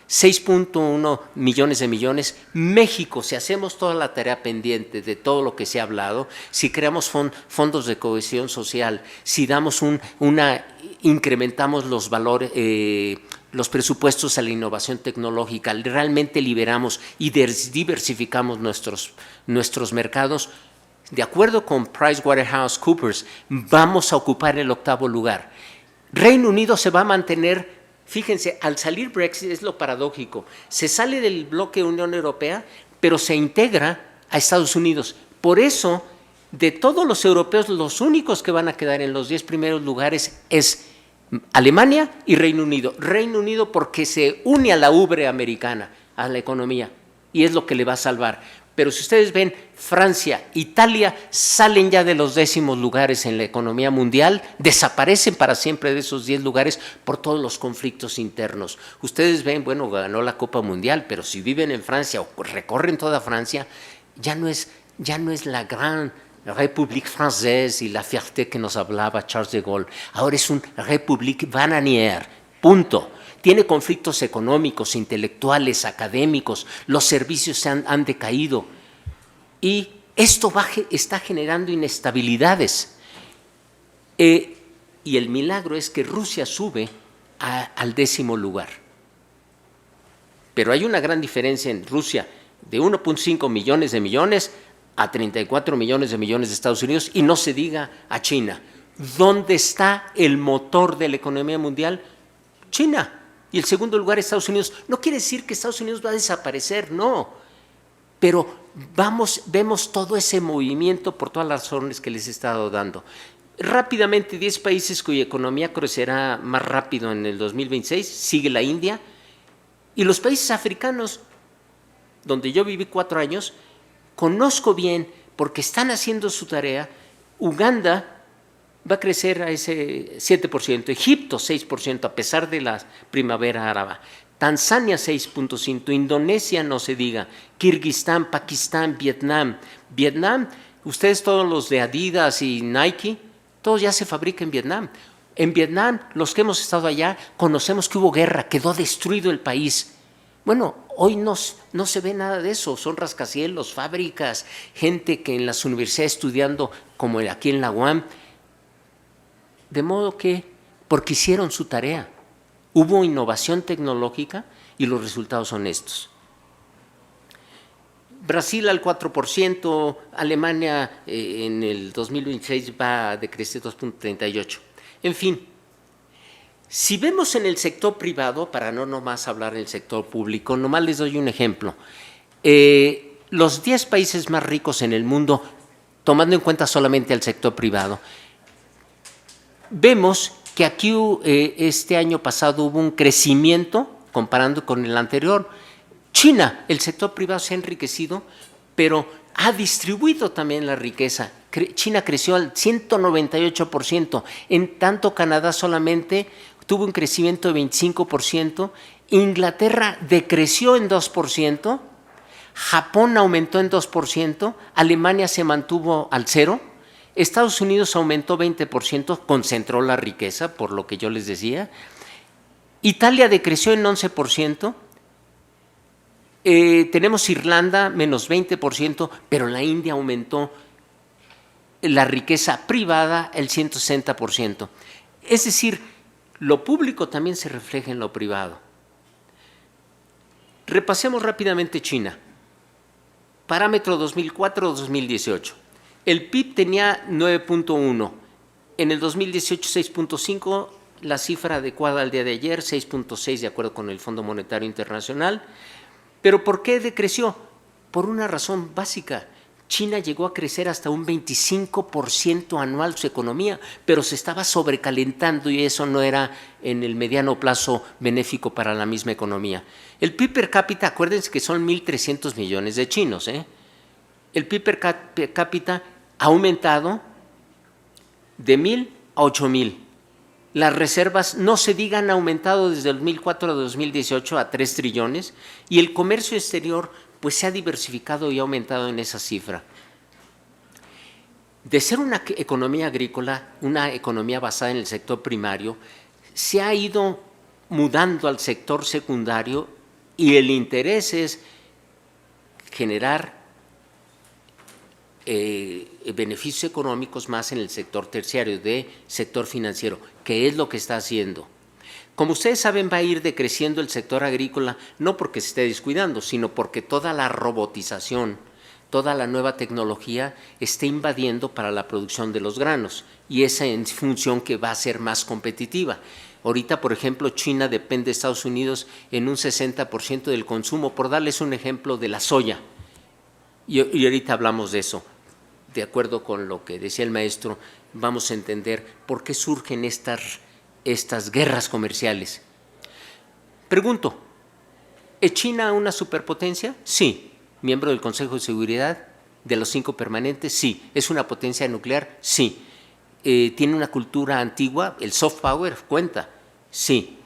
6.1 millones de millones. México, si hacemos toda la tarea pendiente de todo lo que se ha hablado, si creamos fondos de cohesión social, si damos incrementamos los valores, los presupuestos a la innovación tecnológica, realmente liberamos y diversificamos nuestros mercados, de acuerdo con PricewaterhouseCoopers, vamos a ocupar el 8º lugar. Reino Unido se va a mantener. Fíjense, al salir Brexit es lo paradójico, se sale del bloque Unión Europea, pero se integra a Estados Unidos. Por eso, de todos los europeos, los únicos que van a quedar en los 10 primeros lugares es Alemania y Reino Unido. Reino Unido porque se une a la ubre americana, a la economía, y es lo que le va a salvar. Pero si ustedes ven, Francia, Italia salen ya de los 10º lugares en la economía mundial, desaparecen para siempre de esos 10 lugares por todos los conflictos internos. Ustedes ven, bueno, ganó la Copa Mundial, pero si viven en Francia o recorren toda Francia, ya no es la gran République Française y la fierté que nos hablaba Charles de Gaulle. Ahora es una République bananière, punto. Tiene conflictos económicos, intelectuales, académicos, los servicios han decaído y esto está generando inestabilidades. Y el milagro es que Rusia sube al 10º lugar. Pero hay una gran diferencia en Rusia de 1.5 millones de millones a 34 millones de millones de Estados Unidos, y no se diga a China. ¿Dónde está el motor de la economía mundial? China. y el segundo lugar Estados Unidos. No quiere decir que Estados Unidos va a desaparecer, no, pero vemos todo ese movimiento por todas las razones que les he estado dando. Rápidamente, 10 países cuya economía crecerá más rápido en el 2026, sigue la India, y los países africanos, donde yo viví 4 años, conozco bien porque están haciendo su tarea. Uganda va a crecer a ese 7%, Egipto 6% a pesar de la primavera árabe, Tanzania 6.5%, Indonesia no se diga, Kirguistán, Pakistán, Vietnam. Vietnam, ustedes todos los de Adidas y Nike, todo ya se fabrica en Vietnam. En Vietnam, los que hemos estado allá, conocemos que hubo guerra, quedó destruido el país. Bueno, hoy no se ve nada de eso, son rascacielos, fábricas, gente que en las universidades estudiando, como aquí en la UAM, de modo que, porque hicieron su tarea, hubo innovación tecnológica y los resultados son estos. Brasil al 4%, Alemania en el 2026 va a decrecer 2.38%. En fin, si vemos en el sector privado, para no nomás hablar del sector público, nomás les doy un ejemplo. Los 10 países más ricos en el mundo, tomando en cuenta solamente el sector privado, vemos que aquí este año pasado hubo un crecimiento comparando con el anterior. China, el sector privado se ha enriquecido, pero ha distribuido también la riqueza. China creció al 198%, en tanto Canadá solamente tuvo un crecimiento de 25%, Inglaterra decreció en 2%, Japón aumentó en 2%, Alemania se mantuvo al 0%, Estados Unidos aumentó 20%, concentró la riqueza, por lo que yo les decía, Italia decreció en 11%, tenemos Irlanda menos 20%, pero la India aumentó la riqueza privada el 160%. Es decir, lo público también se refleja en lo privado. Repasemos rápidamente China. Parámetro 2004-2018. El PIB tenía 9.1, en el 2018 6.5, la cifra adecuada al día de ayer 6.6 de acuerdo con el Fondo Monetario Internacional. ¿Pero por qué decreció? Por una razón básica. China llegó a crecer hasta un 25% anual su economía, pero se estaba sobrecalentando y eso no era en el mediano plazo benéfico para la misma economía. El PIB per cápita, acuérdense que son 1.300 millones de chinos, El PIB per cápita ha aumentado de 1,000 a 8,000. Las reservas, no se digan, han aumentado desde 2004 a 2018 a 3 trillones y el comercio exterior pues se ha diversificado y ha aumentado en esa cifra. De ser una economía agrícola, una economía basada en el sector primario, se ha ido mudando al sector secundario y el interés es generar beneficios económicos más en el sector terciario, de sector financiero, que es lo que está haciendo. Como ustedes saben, va a ir decreciendo el sector agrícola, no porque se esté descuidando, sino porque toda la robotización, toda la nueva tecnología está invadiendo para la producción de los granos y esa en función que va a ser más competitiva. Ahorita, por ejemplo, China depende de Estados Unidos en un 60% del consumo, por darles un ejemplo de la soya. Y ahorita hablamos de eso. De acuerdo con lo que decía el maestro, vamos a entender por qué surgen estas guerras comerciales. Pregunto, ¿es China una superpotencia? Sí. ¿Miembro del Consejo de Seguridad de los 5 permanentes? Sí. ¿Es una potencia nuclear? Sí. ¿Tiene una cultura antigua? ¿El soft power cuenta? Sí.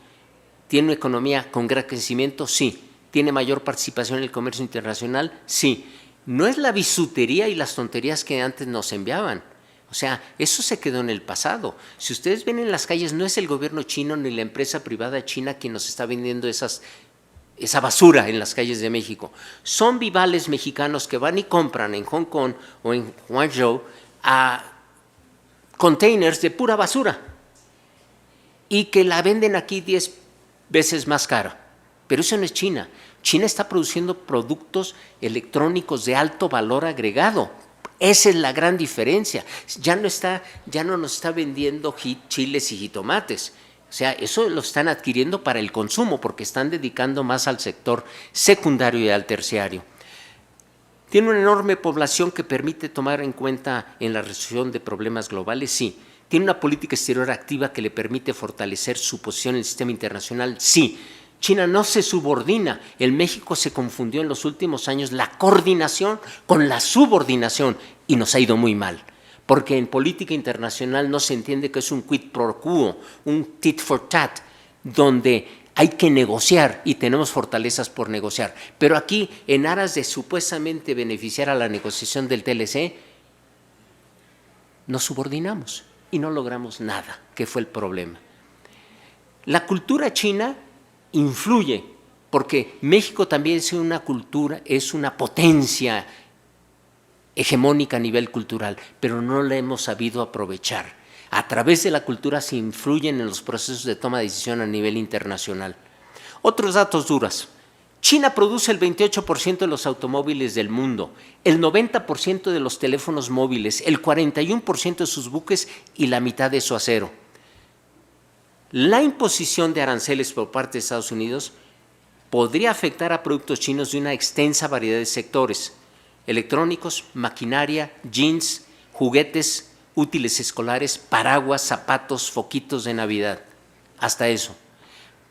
¿Tiene una economía con gran crecimiento? Sí. ¿Tiene mayor participación en el comercio internacional? Sí. No es la bisutería y las tonterías que antes nos enviaban. O sea, eso se quedó en el pasado. Si ustedes ven en las calles, no es el gobierno chino ni la empresa privada china quien nos está vendiendo esa basura en las calles de México. Son vivales mexicanos que van y compran en Hong Kong o en Guangzhou a containers de pura basura y que la venden aquí 10 veces más cara. Pero eso no es China. China está produciendo productos electrónicos de alto valor agregado. Esa es la gran diferencia. Ya no nos está vendiendo chiles y jitomates. sea, eso lo están adquiriendo para el consumo porque están dedicando más al sector secundario y al terciario. ¿Tiene una enorme población que permite tomar en cuenta en la resolución de problemas globales? Sí. ¿Tiene una política exterior activa que le permite fortalecer su posición en el sistema internacional? Sí. China no se subordina. En México se confundió en los últimos años la coordinación con la subordinación y nos ha ido muy mal. Porque en política internacional no se entiende que es un quid pro quo, un tit for tat, donde hay que negociar y tenemos fortalezas por negociar. Pero aquí, en aras de supuestamente beneficiar a la negociación del TLC, nos subordinamos y no logramos nada, que fue el problema. La cultura china influye, porque México también es una cultura, es una potencia hegemónica a nivel cultural, pero no la hemos sabido aprovechar. A través de la cultura se influyen en los procesos de toma de decisión a nivel internacional. Otros datos duros. China produce el 28% de los automóviles del mundo, el 90% de los teléfonos móviles, el 41% de sus buques y la mitad de su acero. La imposición de aranceles por parte de Estados Unidos podría afectar a productos chinos de una extensa variedad de sectores: electrónicos, maquinaria, jeans, juguetes, útiles escolares, paraguas, zapatos, foquitos de Navidad, hasta eso.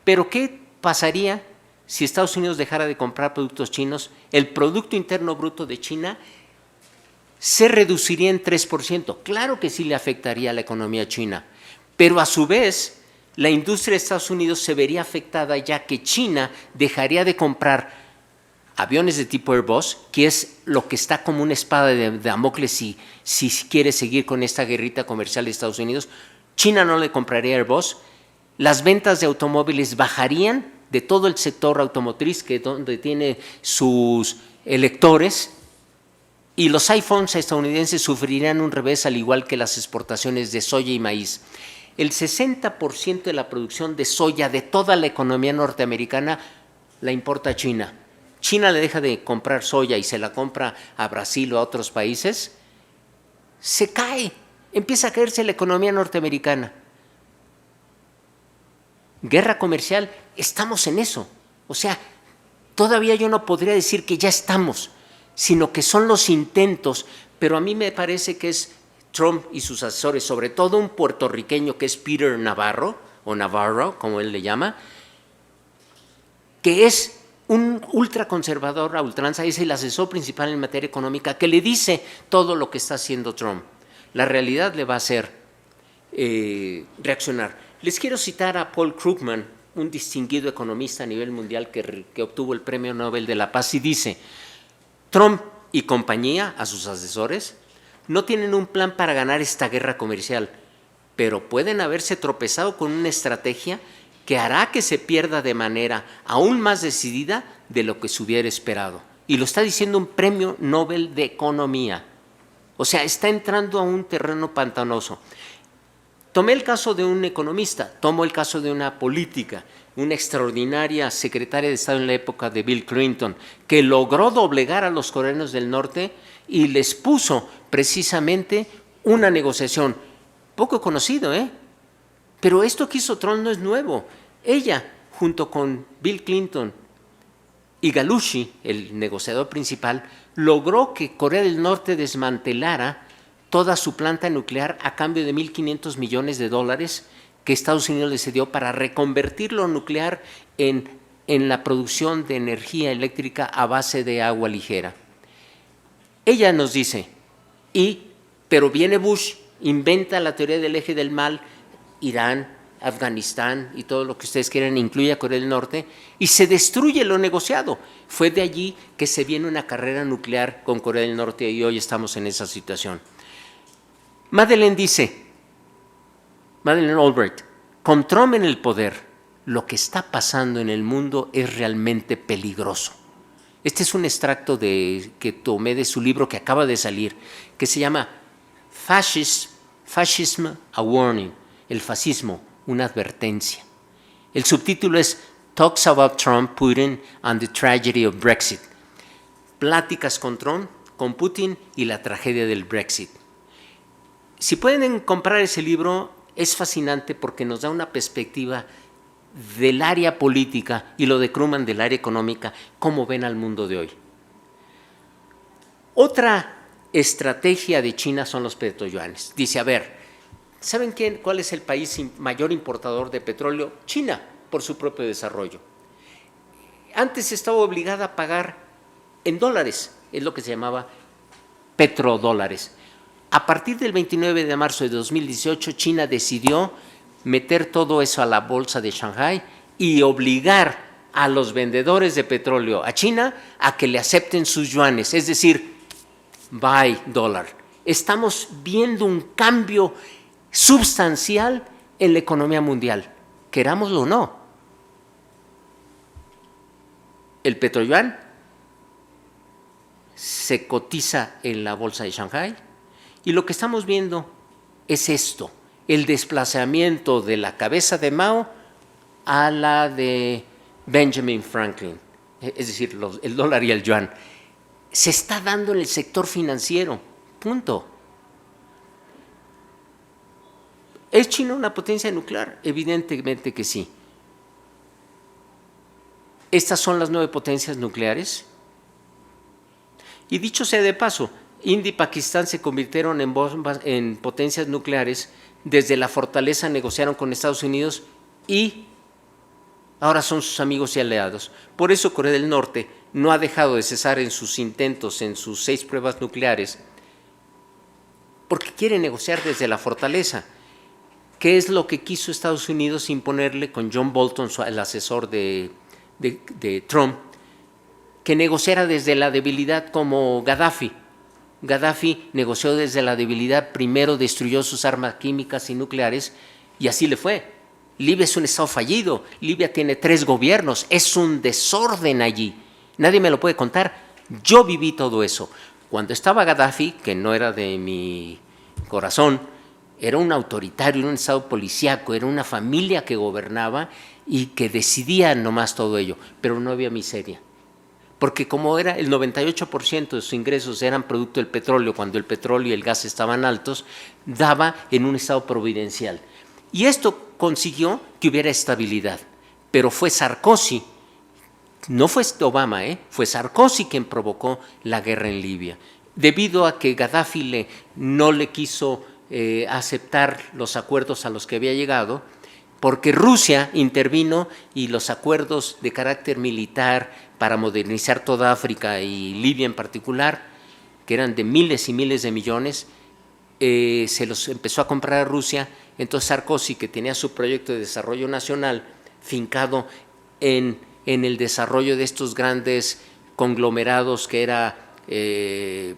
Pero ¿qué pasaría si Estados Unidos dejara de comprar productos chinos? El Producto Interno Bruto de China se reduciría en 3%. Claro que sí le afectaría a la economía china, pero a su vez la industria de Estados Unidos se vería afectada, ya que China dejaría de comprar aviones de tipo Airbus, que es lo que está como una espada de Damocles si quiere seguir con esta guerrita comercial de Estados Unidos. China no le compraría Airbus, las ventas de automóviles bajarían de todo el sector automotriz, que donde tiene sus electores, y los iPhones estadounidenses sufrirían un revés, al igual que las exportaciones de soya y maíz. El 60% de la producción de soya de toda la economía norteamericana la importa China. China le deja de comprar soya y se la compra a Brasil o a otros países, se cae, empieza a caerse la economía norteamericana. Guerra comercial, estamos en eso. O sea, todavía yo no podría decir que ya estamos, sino que son los intentos, pero a mí me parece que es Trump y sus asesores, sobre todo un puertorriqueño que es Peter Navarro, o Navarro, como él le llama, que es un ultraconservador a ultranza, es el asesor principal en materia económica, que le dice todo lo que está haciendo Trump. La realidad le va a hacer reaccionar. Les quiero citar a Paul Krugman, un distinguido economista a nivel mundial que obtuvo el Premio Nobel de la Paz, y dice: Trump y compañía, a sus asesores, no tienen un plan para ganar esta guerra comercial, pero pueden haberse tropezado con una estrategia que hará que se pierda de manera aún más decidida de lo que se hubiera esperado. Y lo está diciendo un Premio Nobel de Economía. O sea, está entrando a un terreno pantanoso. Tomé el caso de un economista, tomo el caso de una política, una extraordinaria secretaria de Estado en la época de Bill Clinton, que logró doblegar a los coreanos del norte y les puso precisamente una negociación. Poco conocido, pero esto que hizo Trump no es nuevo. Ella, junto con Bill Clinton y Galushi, el negociador principal, logró que Corea del Norte desmantelara toda su planta nuclear a cambio de $1.500 millones que Estados Unidos le cedió para reconvertir lo nuclear en la producción de energía eléctrica a base de agua ligera. Ella nos dice, pero viene Bush, inventa la teoría del eje del mal, Irán, Afganistán y todo lo que ustedes quieran, incluye a Corea del Norte, y se destruye lo negociado. Fue de allí que se viene una carrera nuclear con Corea del Norte y hoy estamos en esa situación. Madeleine Albright, con Trump en el poder, lo que está pasando en el mundo es realmente peligroso. Este es un extracto que tomé de su libro que acaba de salir, que se llama Fascism a Warning, el fascismo, una advertencia. El subtítulo es Talks about Trump, Putin and the Tragedy of Brexit. Pláticas con Trump, con Putin y la tragedia del Brexit. Si pueden comprar ese libro, es fascinante porque nos da una perspectiva del área política y lo de Krugman del área económica, cómo ven al mundo de hoy. Otra estrategia de China son los petroyuanes. Dice, a ver, ¿saben cuál es el país mayor importador de petróleo? China, por su propio desarrollo. Antes estaba obligada a pagar en dólares, es lo que se llamaba petrodólares. A partir del 29 de marzo de 2018, China decidió meter todo eso a la bolsa de Shanghái y obligar a los vendedores de petróleo a China a que le acepten sus yuanes, es decir, buy dólar. Estamos viendo un cambio substancial en la economía mundial, querámoslo o no. El petroyuan se cotiza en la bolsa de Shanghái y lo que estamos viendo es esto, el desplazamiento de la cabeza de Mao a la de Benjamin Franklin, es decir, el dólar y el yuan. Se está dando en el sector financiero, punto. ¿Es China una potencia nuclear? Evidentemente que sí. Estas son las 9 potencias nucleares. Y dicho sea de paso, India y Pakistán se convirtieron en potencias nucleares, desde la fortaleza negociaron con Estados Unidos y ahora son sus amigos y aliados. Por eso Corea del Norte no ha dejado de cesar en sus intentos, en sus 6 pruebas nucleares, porque quiere negociar desde la fortaleza. ¿Qué es lo que quiso Estados Unidos imponerle con John Bolton, el asesor de Trump, que negociara desde la debilidad como Gaddafi? Gaddafi negoció desde la debilidad, primero destruyó sus armas químicas y nucleares y así le fue. Libia es un estado fallido, Libia tiene 3 gobiernos, es un desorden allí, nadie me lo puede contar, yo viví todo eso. Cuando estaba Gaddafi, que no era de mi corazón, era un autoritario, era un estado policíaco, era una familia que gobernaba y que decidía nomás todo ello, pero no había miseria. Porque como era el 98% de sus ingresos eran producto del petróleo, cuando el petróleo y el gas estaban altos, daba en un estado providencial. Y esto consiguió que hubiera estabilidad, pero fue Sarkozy, no fue Obama, fue Sarkozy quien provocó la guerra en Libia, debido a que Gaddafi no le quiso aceptar los acuerdos a los que había llegado, porque Rusia intervino y los acuerdos de carácter militar para modernizar toda África y Libia en particular, que eran de miles y miles de millones, se los empezó a comprar a Rusia. Entonces Sarkozy, que tenía su proyecto de desarrollo nacional fincado en el desarrollo de estos grandes conglomerados que era en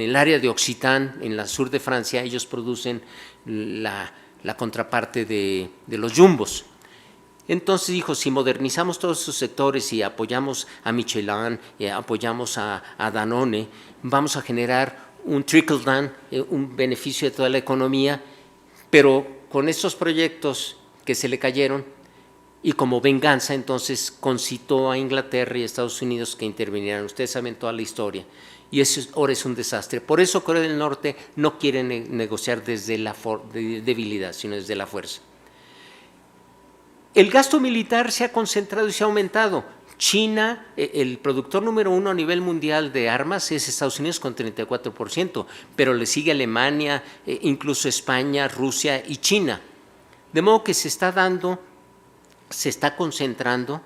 el área de Occitán, en la sur de Francia, ellos producen la contraparte de los jumbos. Entonces dijo, si modernizamos todos esos sectores y apoyamos a Michelin, apoyamos a Danone, vamos a generar un trickle down, un beneficio de toda la economía, pero con estos proyectos que se le cayeron y como venganza, entonces concitó a Inglaterra y a Estados Unidos que intervinieran. Ustedes saben toda la historia. Y eso ahora es un desastre. Por eso Corea del Norte no quiere negociar desde la debilidad, sino desde la fuerza. El gasto militar se ha concentrado y se ha aumentado. China, el productor número 1 a nivel mundial de armas es Estados Unidos con 34%, pero le sigue Alemania, incluso España, Rusia y China. De modo que se está concentrando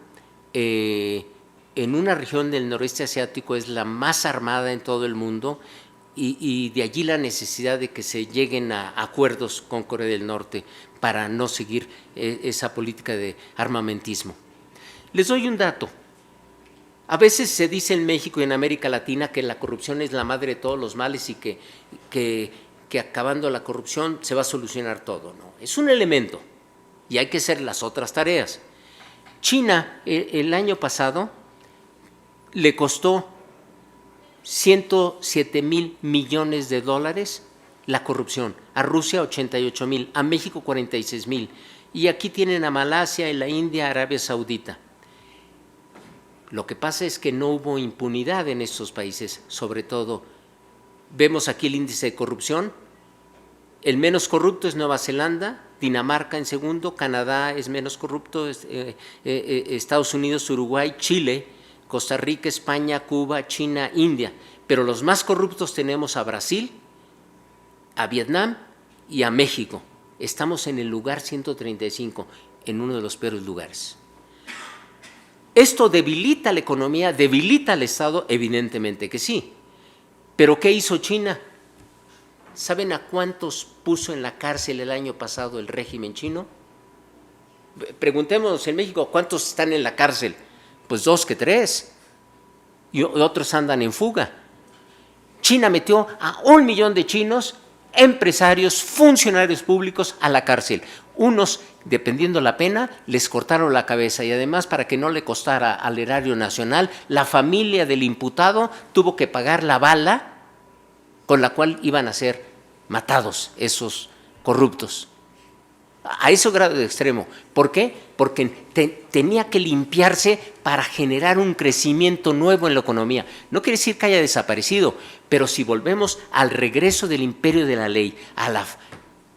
en una región del noreste asiático, es la más armada en todo el mundo, y de allí la necesidad de que se lleguen a acuerdos con Corea del Norte para no seguir esa política de armamentismo. Les doy un dato. A veces se dice en México y en América Latina que la corrupción es la madre de todos los males y que acabando la corrupción se va a solucionar todo. No, es un elemento y hay que hacer las otras tareas. China el año pasado le costó 107,000 millones de dólares la corrupción, a Rusia 88,000, a México 46,000, y aquí tienen a Malasia, y la India, Arabia Saudita. Lo que pasa es que no hubo impunidad en estos países, sobre todo vemos aquí el índice de corrupción El menos corrupto es Nueva Zelanda, Dinamarca en segundo, Canadá es menos corrupto, Estados Unidos, Uruguay, Chile, Costa Rica, España, Cuba, China, India. Pero los más corruptos tenemos a Brasil, a Vietnam y a México. Estamos en el lugar 135, en uno de los peores lugares. ¿Esto debilita la economía, debilita al Estado? Evidentemente que sí. ¿Pero qué hizo China? ¿Saben a cuántos puso en la cárcel el año pasado el régimen chino? Preguntémonos en México, ¿cuántos están en la cárcel? Pues 2 que 3, y otros andan en fuga. China metió a 1 millón de chinos, empresarios, funcionarios públicos a la cárcel. Unos, dependiendo la pena, les cortaron la cabeza y además, para que no le costara al erario nacional, la familia del imputado tuvo que pagar la bala con la cual iban a ser matados esos corruptos. A ese grado de extremo. ¿Por qué? Porque tenía que limpiarse para generar un crecimiento nuevo en la economía. No quiere decir que haya desaparecido, pero si volvemos al regreso del imperio de la ley,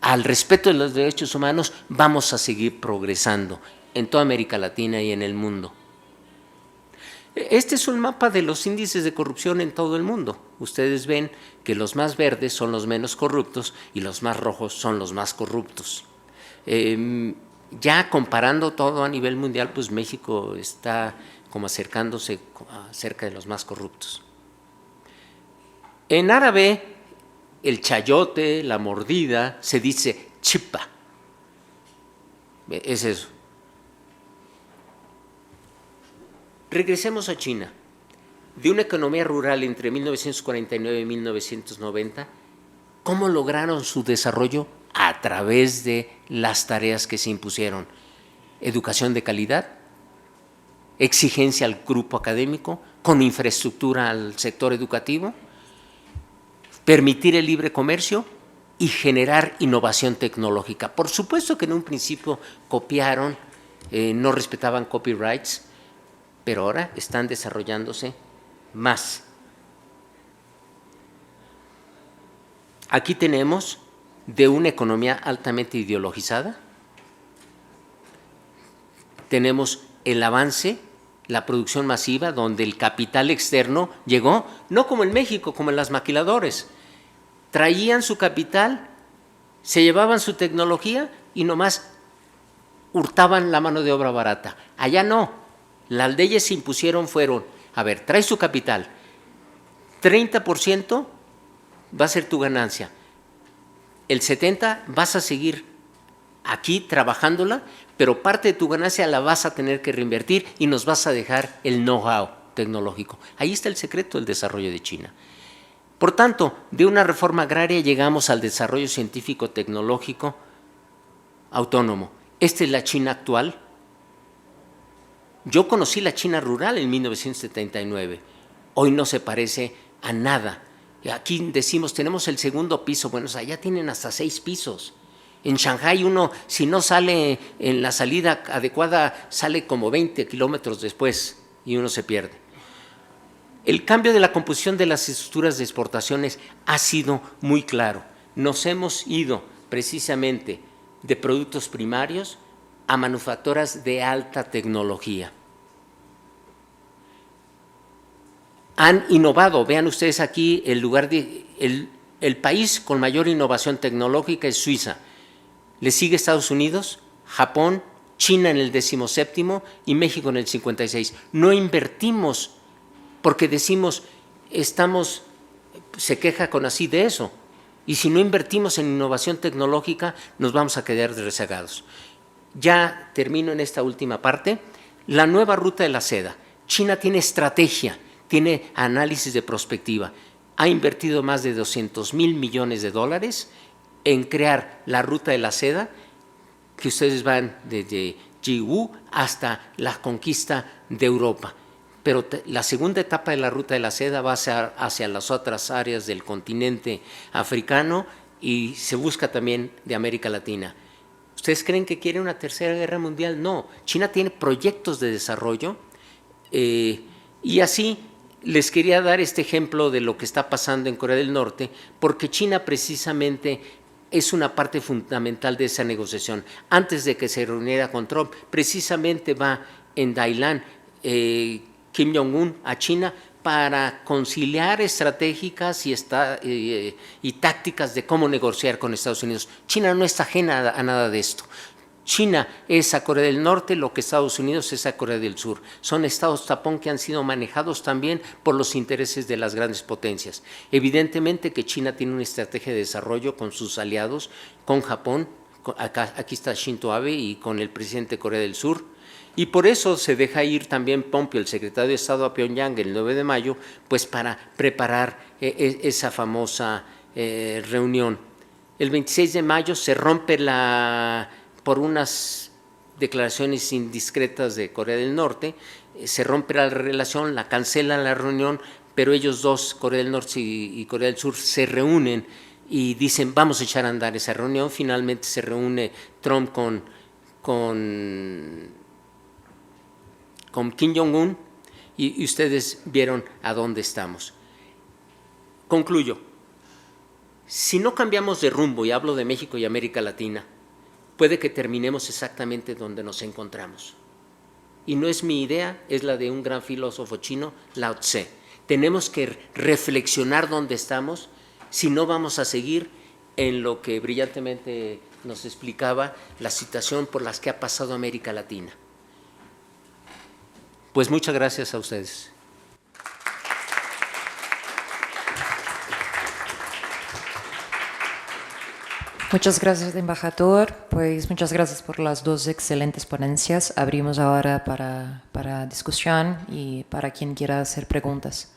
al respeto de los derechos humanos, vamos a seguir progresando en toda América Latina y en el mundo. Este es un mapa de los índices de corrupción en todo el mundo. Ustedes ven que los más verdes son los menos corruptos y los más rojos son los más corruptos. Ya comparando todo a nivel mundial, pues México está como acercándose cerca de los más corruptos. En árabe, el chayote, la mordida, se dice chipa. Es eso. Regresemos a China. De una economía rural entre 1949 y 1990, ¿cómo lograron su desarrollo? A través de las tareas que se impusieron. Educación de calidad, exigencia al grupo académico, con infraestructura al sector educativo, permitir el libre comercio y generar innovación tecnológica. Por supuesto que en un principio copiaron, no respetaban copyrights, pero ahora están desarrollándose más. Aquí tenemos de una economía altamente ideologizada, tenemos el avance, la producción masiva, donde el capital externo llegó, no como en México, como en las maquiladores. Traían su capital, se llevaban su tecnología y nomás hurtaban la mano de obra barata. Allá no, las leyes se impusieron fueron, a ver, trae su capital, 30% va a ser tu ganancia, el 70% vas a seguir aquí trabajándola, pero parte de tu ganancia la vas a tener que reinvertir y nos vas a dejar el know-how tecnológico. Ahí está el secreto del desarrollo de China. Por tanto, de una reforma agraria llegamos al desarrollo científico-tecnológico autónomo. Esta es la China actual. Yo conocí la China rural en 1979. Hoy no se parece a nada. Aquí decimos, tenemos el segundo piso. Bueno, allá tienen hasta 6 pisos. En Shanghái uno, si no sale en la salida adecuada, sale como 20 kilómetros después y uno se pierde. El cambio de la composición de las estructuras de exportaciones ha sido muy claro. Nos hemos ido precisamente de productos primarios a manufacturas de alta tecnología. Han innovado, vean ustedes aquí el país con mayor innovación tecnológica es Suiza. Le sigue Estados Unidos, Japón, China en el 17º y México en el 56. No invertimos porque decimos, se queja CONACYT de eso. Y si no invertimos en innovación tecnológica, nos vamos a quedar rezagados. Ya termino en esta última parte. La nueva ruta de la seda. China tiene estrategia, tiene análisis de prospectiva. Ha invertido más de $200,000 millones en crear la ruta de la seda, que ustedes van desde Yiwu hasta la conquista de Europa. Pero la segunda etapa de la ruta de la seda va hacia las otras áreas del continente africano y se busca también de América Latina. ¿Ustedes creen que quiere una tercera guerra mundial? No. China tiene proyectos de desarrollo y así les quería dar este ejemplo de lo que está pasando en Corea del Norte, porque China precisamente es una parte fundamental de esa negociación. Antes de que se reuniera con Trump, precisamente va en Dalian Kim Jong-un a China para conciliar estratégicas y tácticas de cómo negociar con Estados Unidos. China no está ajena a nada de esto. China es a Corea del Norte lo que Estados Unidos es a Corea del Sur. Son estados tapón que han sido manejados también por los intereses de las grandes potencias. Evidentemente que China tiene una estrategia de desarrollo con sus aliados, con Japón, aquí está Shinzo Abe y con el presidente de Corea del Sur. Y por eso se deja ir también Pompeo, el secretario de Estado, a Pyongyang el 9 de mayo, pues para preparar esa famosa reunión. El 26 de mayo se rompe por unas declaraciones indiscretas de Corea del Norte, se rompe la relación, la cancelan la reunión, pero ellos dos, Corea del Norte y Corea del Sur, se reúnen y dicen vamos a echar a andar esa reunión. Finalmente se reúne Trump con Kim Jong-un y ustedes vieron a dónde estamos. Concluyo. Si no cambiamos de rumbo, y hablo de México y América Latina, puede que terminemos exactamente donde nos encontramos. Y no es mi idea, es la de un gran filósofo chino, Lao Tse. Tenemos que reflexionar dónde estamos, si no vamos a seguir en lo que brillantemente nos explicaba la situación por las que ha pasado América Latina. Pues muchas gracias a ustedes. Muchas gracias, embajador. Pues muchas gracias por las dos excelentes ponencias. Abrimos ahora para discusión y para quien quiera hacer preguntas.